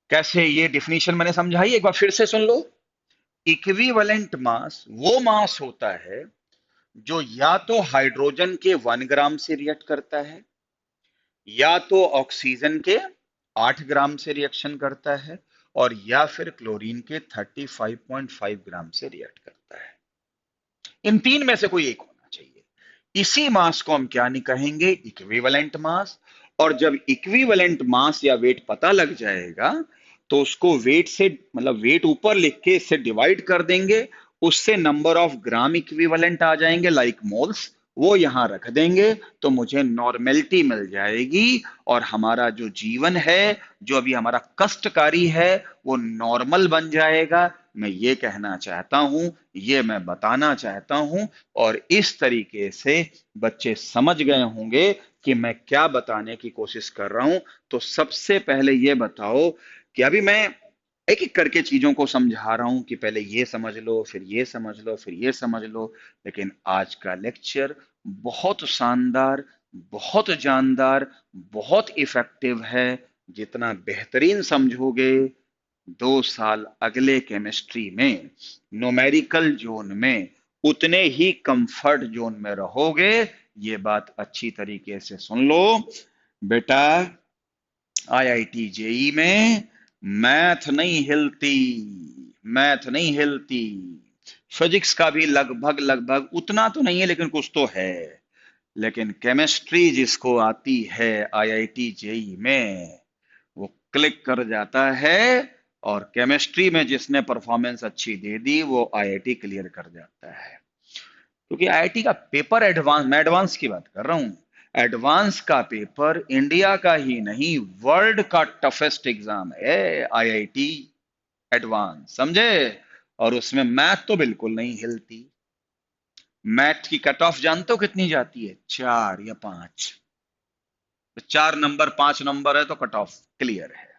कैसे ये डिफिनीशन मैंने समझाई, एक बार फिर से सुन लो। इक्विवेलेंट मास वो मास होता है जो या तो हाइड्रोजन के 1 ग्राम से रिएक्ट करता है, या तो ऑक्सीजन के 8 ग्राम से रिएक्शन करता है, और या फिर क्लोरीन के 35.5 ग्राम से रिएक्ट करता है। इन तीन में से कोई एक होना चाहिए। इसी मास को हम क्या नहीं कहेंगे? Equivalent mass. और जब इक्विवेलेंट मास या वेट पता लग जाएगा तो उसको वेट से, मतलब वेट ऊपर लिख के इससे डिवाइड कर देंगे, उससे नंबर ऑफ ग्राम इक्विवेलेंट आ जाएंगे, लाइक मोल्स, वो यहां रख देंगे तो मुझे नॉर्मेलिटी मिल जाएगी, और हमारा जो जीवन है, जो अभी हमारा कष्टकारी है, वो नॉर्मल बन जाएगा। मैं ये कहना चाहता हूं, ये मैं बताना चाहता हूं, और इस तरीके से बच्चे समझ गए होंगे कि मैं क्या बताने की कोशिश कर रहा हूं। तो सबसे पहले ये बताओ कि अभी मैं एक एक करके चीजों को समझा रहा हूं कि पहले ये समझ लो, फिर ये समझ लो, फिर ये समझ लो, लेकिन आज का लेक्चर बहुत शानदार, बहुत जानदार, बहुत इफेक्टिव है। जितना बेहतरीन समझोगे, 2 साल अगले केमिस्ट्री में न्यूमेरिकल जोन में उतने ही कंफर्ट जोन में रहोगे। ये बात अच्छी तरीके से सुन लो बेटा। आईआईटी जेई में मैथ नहीं हिलती, मैथ नहीं हिलती। फिजिक्स का भी लगभग लगभग उतना तो नहीं है, लेकिन कुछ तो है। लेकिन केमिस्ट्री जिसको आती है आईआईटी जेई में, वो क्लिक कर जाता है, और केमिस्ट्री में जिसने परफॉर्मेंस अच्छी दे दी वो आईआईटी क्लियर कर जाता है। क्योंकि आईआईटी का पेपर एडवांस, मैं एडवांस की बात कर रहा हूं, एडवांस का पेपर इंडिया का ही नहीं, वर्ल्ड का टफेस्ट एग्जाम है आईआईटी एडवांस, समझे? और उसमें मैथ तो बिल्कुल नहीं हिलती। मैथ की कट ऑफ जानते हो कितनी जाती है? 4 या 5। 4 नंबर 5 नंबर है तो कट ऑफ क्लियर है।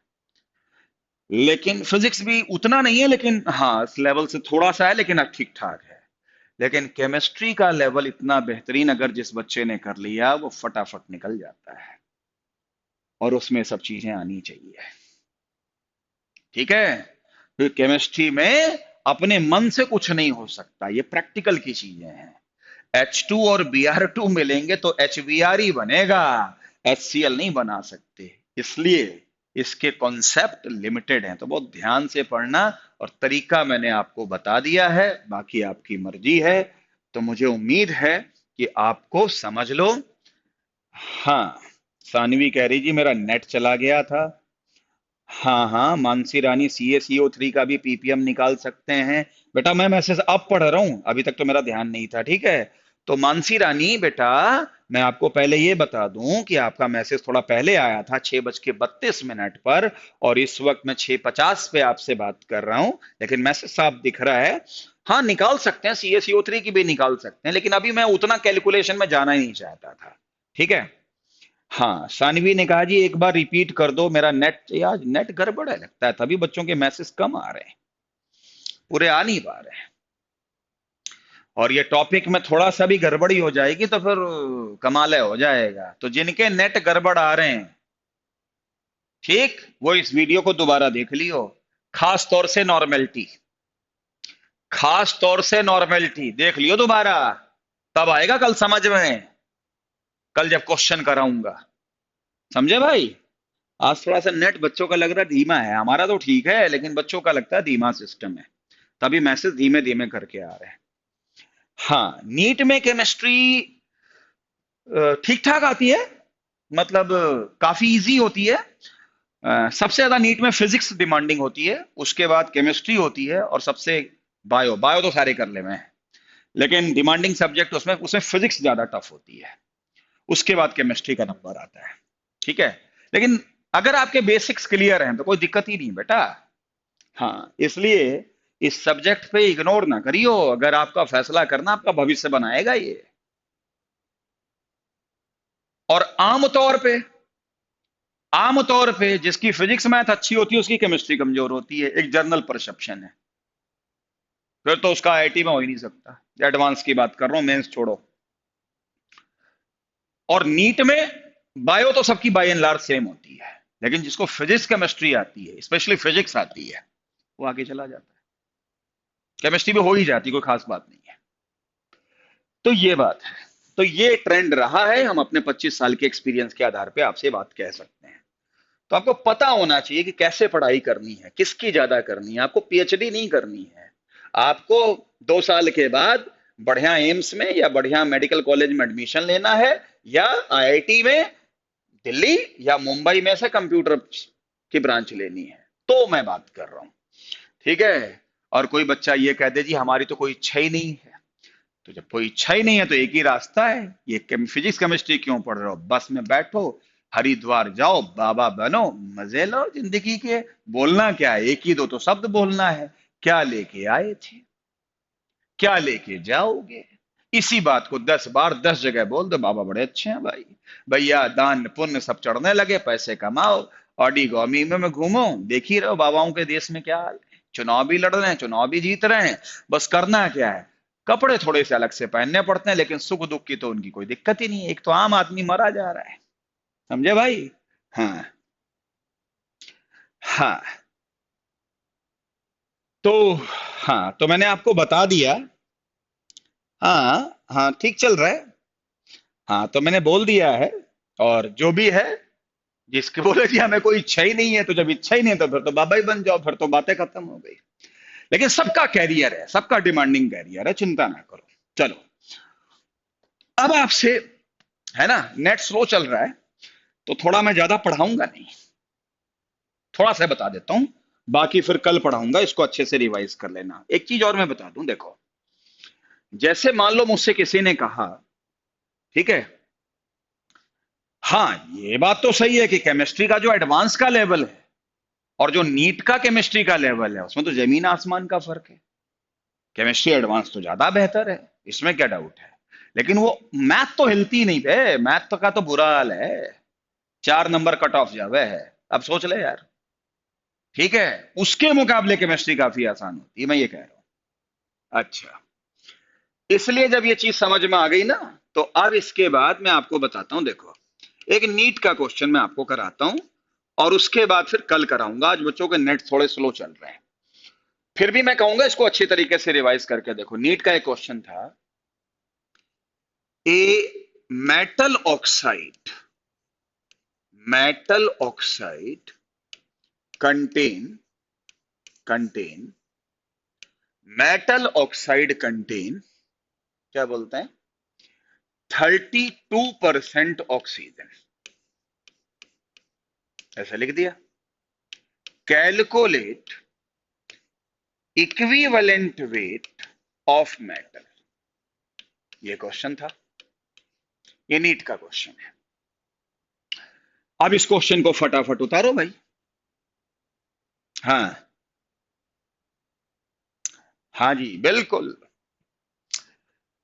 लेकिन फिजिक्स भी उतना नहीं है, लेकिन हाँ इस लेवल से थोड़ा सा है, लेकिन अब ठीक ठाक है। लेकिन केमिस्ट्री का लेवल इतना बेहतरीन अगर जिस बच्चे ने कर लिया वो फटाफट निकल जाता है, और उसमें सब चीजें आनी चाहिए। ठीक है, तो केमिस्ट्री में अपने मन से कुछ नहीं हो सकता, ये प्रैक्टिकल की चीजें हैं। H2 और Br2 मिलेंगे तो HBr ही बनेगा, HCl नहीं बना सकते। इसलिए इसके कॉन्सेप्ट लिमिटेड हैं, तो बहुत ध्यान से पढ़ना। और तरीका मैंने आपको बता दिया है, बाकी आपकी मर्जी है। तो मुझे उम्मीद है कि आपको समझ लो। हाँ, सानवी कह रही जी मेरा नेट चला गया था। हाँ हाँ, मानसी रानी CaCO3 का भी पीपीएम निकाल सकते हैं। बेटा मैं मैसेज अब पढ़ रहा हूँ, अभी तक तो मेरा ध्यान नहीं था, ठीक है। तो मानसी रानी बेटा, मैं आपको पहले ये बता दूं कि आपका मैसेज थोड़ा पहले आया था 6:32 पर, और इस वक्त मैं 6:50 पे आपसे बात कर रहा हूं, लेकिन मैसेज साफ दिख रहा है। हाँ निकाल सकते हैं, CaCO3 की भी निकाल सकते हैं, लेकिन अभी मैं उतना कैलकुलेशन में जाना ही नहीं चाहता था। ठीक है। हाँ, सानवी ने कहा जी एक बार रिपीट कर दो, मेरा नेट, यार नेट गड़बड़ है लगता है, तभी बच्चों के मैसेज कम आ रहे हैं, पूरे आ नहीं पा रहे हैं। और ये टॉपिक में थोड़ा सा भी गड़बड़ी हो जाएगी तो फिर कमाल हो जाएगा। तो जिनके नेट गड़बड़ आ रहे हैं, ठीक, वो इस वीडियो को दोबारा देख लियो। खास तौर से नॉर्मेलिटी, खास तौर से नॉर्मेलिटी देख लियो दोबारा, तब आएगा कल समझ में, कल जब क्वेश्चन कराऊंगा। समझे भाई। आज थोड़ा सा नेट बच्चों का लग रहा है धीमा है, हमारा तो ठीक है, लेकिन बच्चों का लगता है धीमा सिस्टम है, तभी मैसेज धीमे धीमे करके आ रहे हैं। हाँ, नीट में केमिस्ट्री ठीक ठाक आती है, मतलब काफी इजी होती है। सबसे ज्यादा नीट में फिजिक्स डिमांडिंग होती है, उसके बाद केमिस्ट्री होती है, और सबसे बायो, बायो तो सारे कर ले में, लेकिन डिमांडिंग सब्जेक्ट उसमें उसमें फिजिक्स ज्यादा टफ होती है, उसके बाद केमिस्ट्री का नंबर आता है। ठीक है, लेकिन अगर आपके बेसिक्स क्लियर हैं तो कोई दिक्कत ही नहीं बेटा। हाँ, इसलिए इस सब्जेक्ट पे इग्नोर ना करियो, अगर आपका फैसला करना, आपका भविष्य बनाएगा ये। और आम तौर पे जिसकी फिजिक्स मैथ अच्छी होती है उसकी केमिस्ट्री कमजोर होती है, एक जनरल परसेप्शन है। फिर तो उसका आईआईटी में हो ही नहीं सकता। एडवांस की बात कर रहा हूं, मेंस छोड़ो। और नीट में बायो तो सबकी बाय एंड लार्ज सेम होती है, लेकिन जिसको फिजिक्स केमिस्ट्री आती है, स्पेशली फिजिक्स आती है, वो आगे चला जाता है। केमिस्ट्री में हो ही जाती, कोई खास बात नहीं है। तो ये बात है। तो ये ट्रेंड रहा है, हम अपने 25 साल के एक्सपीरियंस के आधार पे आपसे बात कह सकते हैं। तो आपको पता होना चाहिए कि कैसे पढ़ाई करनी है, किसकी ज्यादा करनी है। आपको पीएचडी नहीं करनी है, आपको 2 साल के बाद बढ़िया एम्स में या बढ़िया मेडिकल कॉलेज में एडमिशन लेना है, या आईआईटी में दिल्ली या मुंबई में से कंप्यूटर की ब्रांच लेनी है, तो मैं बात कर रहा हूं। ठीक है। और कोई बच्चा ये कह दे जी हमारी तो कोई इच्छा ही नहीं है, तो जब कोई इच्छा ही नहीं है तो एक ही रास्ता है, ये फिजिक्स केमिस्ट्री क्यों पढ़ रहे हो, बस में बैठो, हरिद्वार जाओ, बाबा बनो, मजे लो जिंदगी के। बोलना क्या है, एक ही दो तो शब्द बोलना है, क्या लेके आए थे, क्या लेके जाओगे। इसी बात को 10 बार 10 जगह बोल दो, बाबा बड़े अच्छे हैं भाई, भैया दान पुण्य सब चढ़ने लगे, पैसे कमाओ, ऑडी गौमी में घूमो, देख ही रहो बाबाओं के देश में क्या हाल है। चुनाव भी लड़ रहे हैं, चुनाव भी जीत रहे हैं, बस करना क्या है, कपड़े थोड़े से अलग से पहनने पड़ते हैं, लेकिन सुख दुख की तो उनकी कोई दिक्कत ही नहीं है। एक तो आम आदमी मरा जा रहा है, समझे भाई। हाँ हाँ। तो हाँ, तो मैंने आपको बता दिया। हाँ हाँ, ठीक चल रहा है। हाँ, तो मैंने बोल दिया है। और जो भी है, जिसके बोले जी हमें कोई इच्छा ही नहीं है, तो जब इच्छा ही नहीं है तो फिर तो बाबा ही बन जाओ, फिर तो बातें खत्म हो गई। लेकिन सबका कैरियर है, सबका डिमांडिंग कैरियर है, चिंता ना करो। चलो, अब आपसे, है ना, नेट स्लो चल रहा है, तो थोड़ा मैं ज्यादा पढ़ाऊंगा नहीं, थोड़ा सा बता देता हूं, बाकी फिर कल पढ़ाऊंगा, इसको अच्छे से रिवाइज कर लेना। एक चीज और मैं बता दूं, देखो, जैसे मान लो मुझसे किसी ने कहा, ठीक है, हाँ ये बात तो सही है कि केमिस्ट्री का जो एडवांस का लेवल है और जो नीट का केमिस्ट्री का लेवल है, उसमें तो जमीन आसमान का फर्क है। केमिस्ट्री एडवांस तो ज्यादा बेहतर है, इसमें क्या डाउट है। लेकिन वो मैथ तो हिलती नहीं है, मैथ तो का तो बुरा हाल है, 4 नंबर कट ऑफ जावे है। अब सोच ले यार। ठीक है, उसके मुकाबले केमिस्ट्री काफी आसान होती है, मैं ये कह रहा हूं। अच्छा, इसलिए जब ये चीज समझ में आ गई ना, तो अब इसके बाद मैं आपको बताता हूं। देखो, एक नीट का क्वेश्चन मैं आपको कराता हूं, और उसके बाद फिर कल कराऊंगा। आज बच्चों के नेट थोड़े स्लो चल रहे हैं, फिर भी मैं कहूंगा इसको अच्छी तरीके से रिवाइज करके देखो। नीट का एक क्वेश्चन था, a metal oxide, metal oxide contain contain metal oxide contain, क्या बोलते हैं, 32% ऑक्सीजन, ऐसा लिख दिया। Calculate equivalent weight of metal, ये क्वेश्चन था, ये नीट का क्वेश्चन है। अब इस क्वेश्चन को फटाफट उतारो भाई। हाँ, हाँ जी बिल्कुल।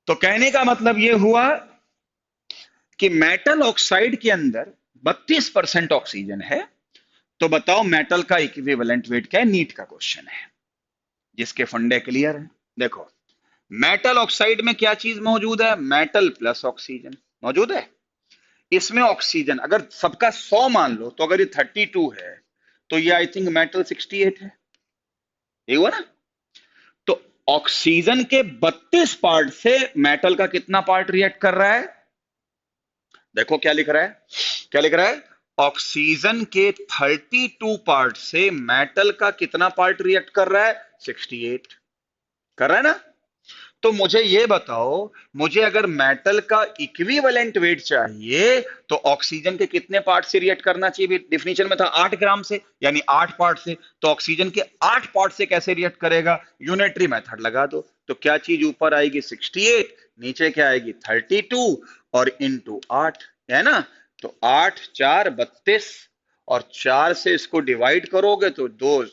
तो कहने का मतलब यह हुआ कि मेटल ऑक्साइड के अंदर 32% ऑक्सीजन है, तो बताओ मेटल का इक्विवेलेंट वेट क्या है। नीट का क्वेश्चन है, जिसके फंडे क्लियर है। देखो, मेटल ऑक्साइड में क्या चीज मौजूद है, मेटल प्लस ऑक्सीजन मौजूद है। इसमें ऑक्सीजन अगर सबका 100 मान लो, तो अगर ये 32 है, तो ये आई थिंक मेटल 68 है, ये हुआ ना। तो ऑक्सीजन के 32 पार्ट से मेटल का कितना पार्ट रिएक्ट कर रहा है। देखो क्या लिख रहा है, क्या लिख रहा है, ऑक्सीजन के 32 पार्ट से मेटल का कितना पार्ट रिएक्ट कर रहा है, 68 कर रहा है ना। तो मुझे ये बताओ, मुझे अगर मेटल का इक्विवेलेंट वेट चाहिए, तो ऑक्सीजन के कितने पार्ट से रिएक्ट करना चाहिए। डिफिनीशन में था 8 ग्राम से, यानी 8 पार्ट से। तो ऑक्सीजन के 8 पार्ट से कैसे रिएक्ट करेगा, यूनिटरी मेथड लगा दो। तो क्या चीज ऊपर आएगी 68, नीचे क्या आएगी 32, और इंटू 8, है ना। तो 8 4 32, और 4 से इसको डिवाइड करोगे तो 2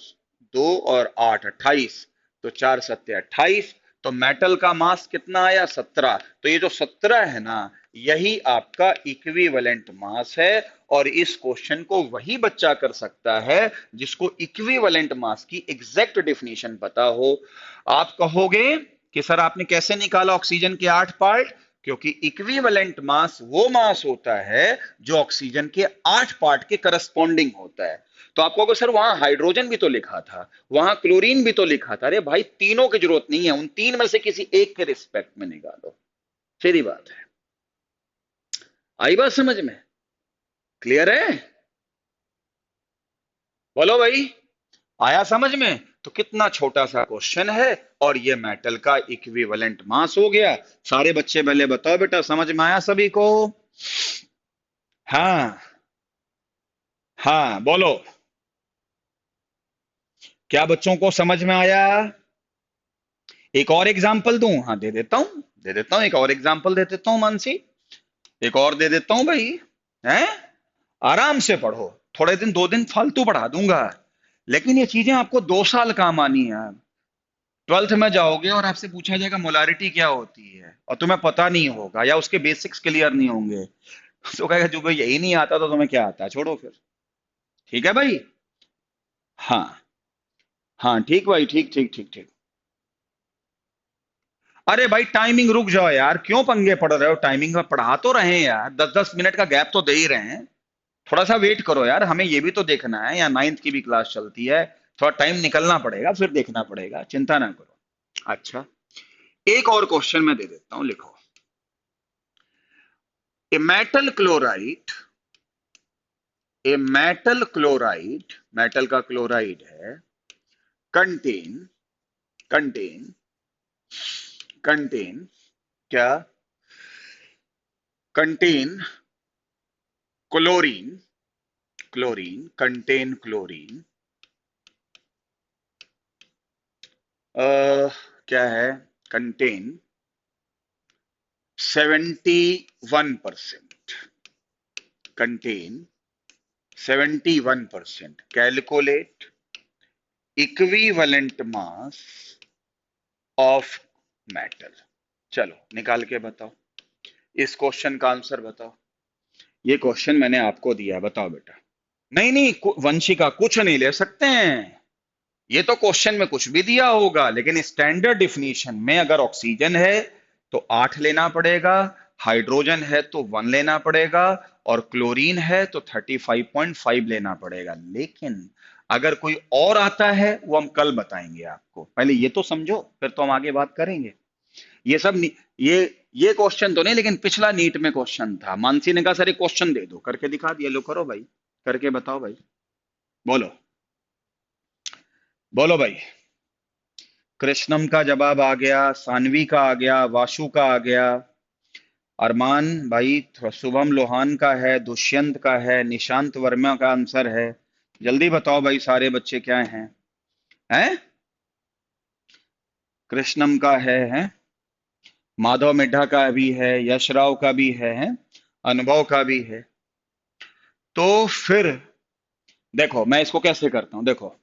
2 और 8 28, तो 4 सत्ते 28। तो मेटल का मास कितना आया, 17। तो ये जो 17 है ना, यही आपका इक्विवेलेंट मास है। और इस क्वेश्चन को वही बच्चा कर सकता है जिसको इक्विवेलेंट मास की एग्जैक्ट डेफिनेशन पता हो। आप कहोगे कि सर आपने कैसे निकाला ऑक्सीजन के 8 पार्ट, क्योंकि इक्विवेलेंट मास वो मास होता है जो ऑक्सीजन के 8 पार्ट के करस्पॉन्डिंग होता है। तो आप कहोगे सर वहां हाइड्रोजन भी तो लिखा था, वहां क्लोरीन भी तो लिखा था। अरे भाई, तीनों की जरूरत नहीं है, उन तीन में से किसी एक के रिस्पेक्ट में निकालो, सीधी बात है। आई बात समझ में, क्लियर है, बोलो भाई, आया समझ में। तो कितना छोटा सा क्वेश्चन है, और ये मेटल का इक्विवेलेंट मास हो गया। सारे बच्चे पहले बताओ बेटा, समझ में आया सभी को। हाँ, हाँ बोलो, क्या बच्चों को समझ में आया। एक और एग्जाम्पल दूं, हाँ दे देता हूं, दे देता हूं, एक और एग्जाम्पल दे देता हूं मानसी, एक और दे देता हूं भाई। हैं, आराम से पढ़ो, थोड़े दिन 2 दिन फालतू पढ़ा दूंगा, लेकिन ये चीजें आपको 2 साल काम आनी है। 12th में जाओगे और आपसे पूछा जाएगा मोलारिटी क्या होती है, और तुम्हें पता नहीं होगा, या उसके बेसिक्स क्लियर नहीं होंगे, तो कहेगा जो भाई यही नहीं आता तो तुम्हें क्या आता है, छोड़ो फिर। ठीक है भाई, हाँ, हाँ ठीक भाई, ठीक ठीक ठीक ठीक। अरे भाई टाइमिंग, रुक जाओ यार, क्यों पंगे पड़ रहे हो, टाइमिंग में पढ़ा तो रहे हैं यार, 10-10 मिनट का गैप तो दे ही रहे हैं। थोड़ा सा वेट करो यार, हमें ये भी तो देखना है, या 9th की भी क्लास चलती है, थोड़ा टाइम निकलना पड़ेगा, फिर देखना पड़ेगा, चिंता ना करो। अच्छा, एक और क्वेश्चन मैं दे देता हूं, लिखो। A metal chloride, a metal chloride, metal का क्लोराइड है, कंटेन कंटेन कंटेन क्या, contain chlorine, chlorine contain chlorine, क्या है, contain 71%, contain 71%, calculate equivalent mass of metal. चलो निकाल के बताओ, इस क्वेश्चन का आंसर बताओ। ये क्वेश्चन मैंने आपको दिया है, बताओ बेटा। नहीं नहीं, वंशिका कुछ नहीं ले सकते हैं। ये तो क्वेश्चन में कुछ भी दिया होगा, लेकिन स्टैंडर्ड डिफिनीशन में अगर ऑक्सीजन है तो 8 लेना पड़ेगा, हाइड्रोजन है तो 1 लेना पड़ेगा, और क्लोरीन है तो 35.5 लेना पड़ेगा। लेकिन अगर कोई और आता है वो हम कल बताएंगे आपको, पहले ये तो समझो, फिर तो हम आगे बात करेंगे। ये सब ये ये क्वेश्चन तो नहीं, लेकिन पिछला नीट में क्वेश्चन था। मानसी ने कहा सर एक क्वेश्चन दे दो, करके दिखा दिया। लो करो भाई, करके बताओ भाई। बोलो, बोलो भाई। कृष्णम का जवाब आ गया, सानवी का आ गया, वाशु का आ गया, अरमान भाई, शुभम लोहान का है, दुष्यंत का है, निशांत वर्मा का आंसर है। जल्दी बताओ भाई, सारे बच्चे क्या हैं? हैं? कृष्णम का है? माधव मिड्ढा का भी है, यश राव का भी है? अनुभव का भी है। तो फिर देखो मैं इसको कैसे करता हूं, देखो।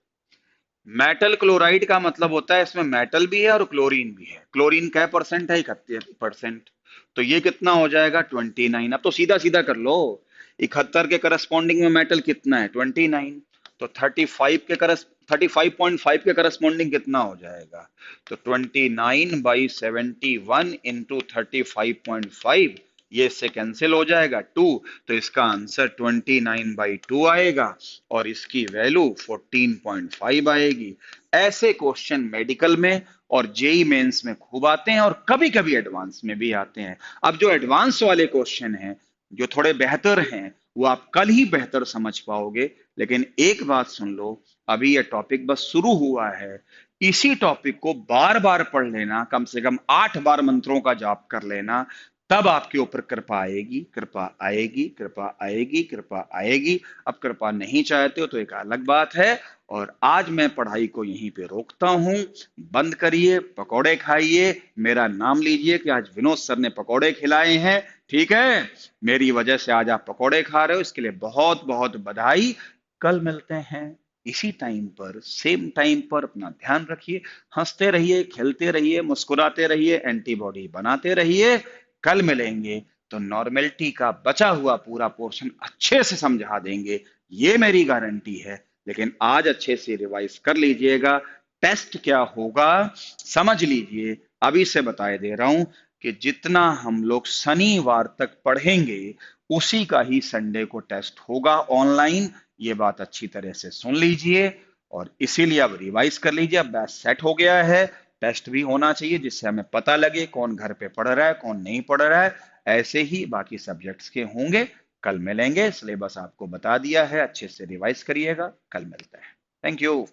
मेटल क्लोराइड का मतलब होता है इसमें मेटल भी है और क्लोरीन भी है। क्लोरीन क्या परसेंट है? 31%। तो ये कितना हो जाएगा? 29। अब तो सीधा सीधा कर लो। 71 के करस्पॉन्डिंग में मेटल कितना है? 29। तो 35.5 के करस्पॉन्डिंग कितना हो जाएगा? तो 29/71 इंटू 35.5, ये इससे कैंसिल हो जाएगा 2। तो इसका आंसर 29/2 आएगा, और इसकी वैल्यू 14.5 आएगी। ऐसे क्वेश्चन मेडिकल में और जेई मेंस में खूब आते हैं, और कभी कभी एडवांस में भी आते हैं। अब जो एडवांस वाले क्वेश्चन हैं, जो थोड़े बेहतर हैं, वो आप कल ही बेहतर समझ पाओगे। लेकिन एक बात सुन लो, अभी ये टॉपिक बस शुरू हुआ है। इसी टॉपिक को बार बार पढ़ लेना, कम से कम 8 बार मंत्रों का जाप कर लेना, तब आपके ऊपर कृपा आएगी, कृपा आएगी, कृपा आएगी, कृपा आएगी। अब कृपा नहीं चाहते हो तो एक अलग बात है। और आज मैं पढ़ाई को यहीं पे रोकता हूं। बंद करिए, पकौड़े खाइए, मेरा नाम लीजिए कि आज विनोद सर ने पकौड़े खिलाए हैं। ठीक है? मेरी वजह से आज आप पकौड़े खा रहे हो, इसके लिए बहुत बहुत बधाई। कल मिलते हैं इसी टाइम पर, सेम टाइम पर। अपना ध्यान रखिए, हंसते रहिए, खेलते रहिए, मुस्कुराते रहिए, एंटीबॉडी बनाते रहिए। कल मिलेंगे तो नॉर्मेलिटी का बचा हुआ पूरा पोर्शन अच्छे से समझा देंगे, ये मेरी गारंटी है। लेकिन आज अच्छे से रिवाइज कर लीजिएगा। टेस्ट क्या होगा समझ लीजिए, अभी से बता दे रहा हूं कि जितना हम लोग शनिवार तक पढ़ेंगे, उसी का ही संडे को टेस्ट होगा ऑनलाइन। ये बात अच्छी तरह से सुन लीजिए, और इसीलिए अब रिवाइज कर लीजिए। अब बैच सेट हो गया है, टेस्ट भी होना चाहिए, जिससे हमें पता लगे कौन घर पे पढ़ रहा है, कौन नहीं पढ़ रहा है। ऐसे ही बाकी सब्जेक्ट्स के होंगे। कल मिलेंगे, सिलेबस आपको बता दिया है, अच्छे से रिवाइज करिएगा। कल मिलते हैं। Thank you.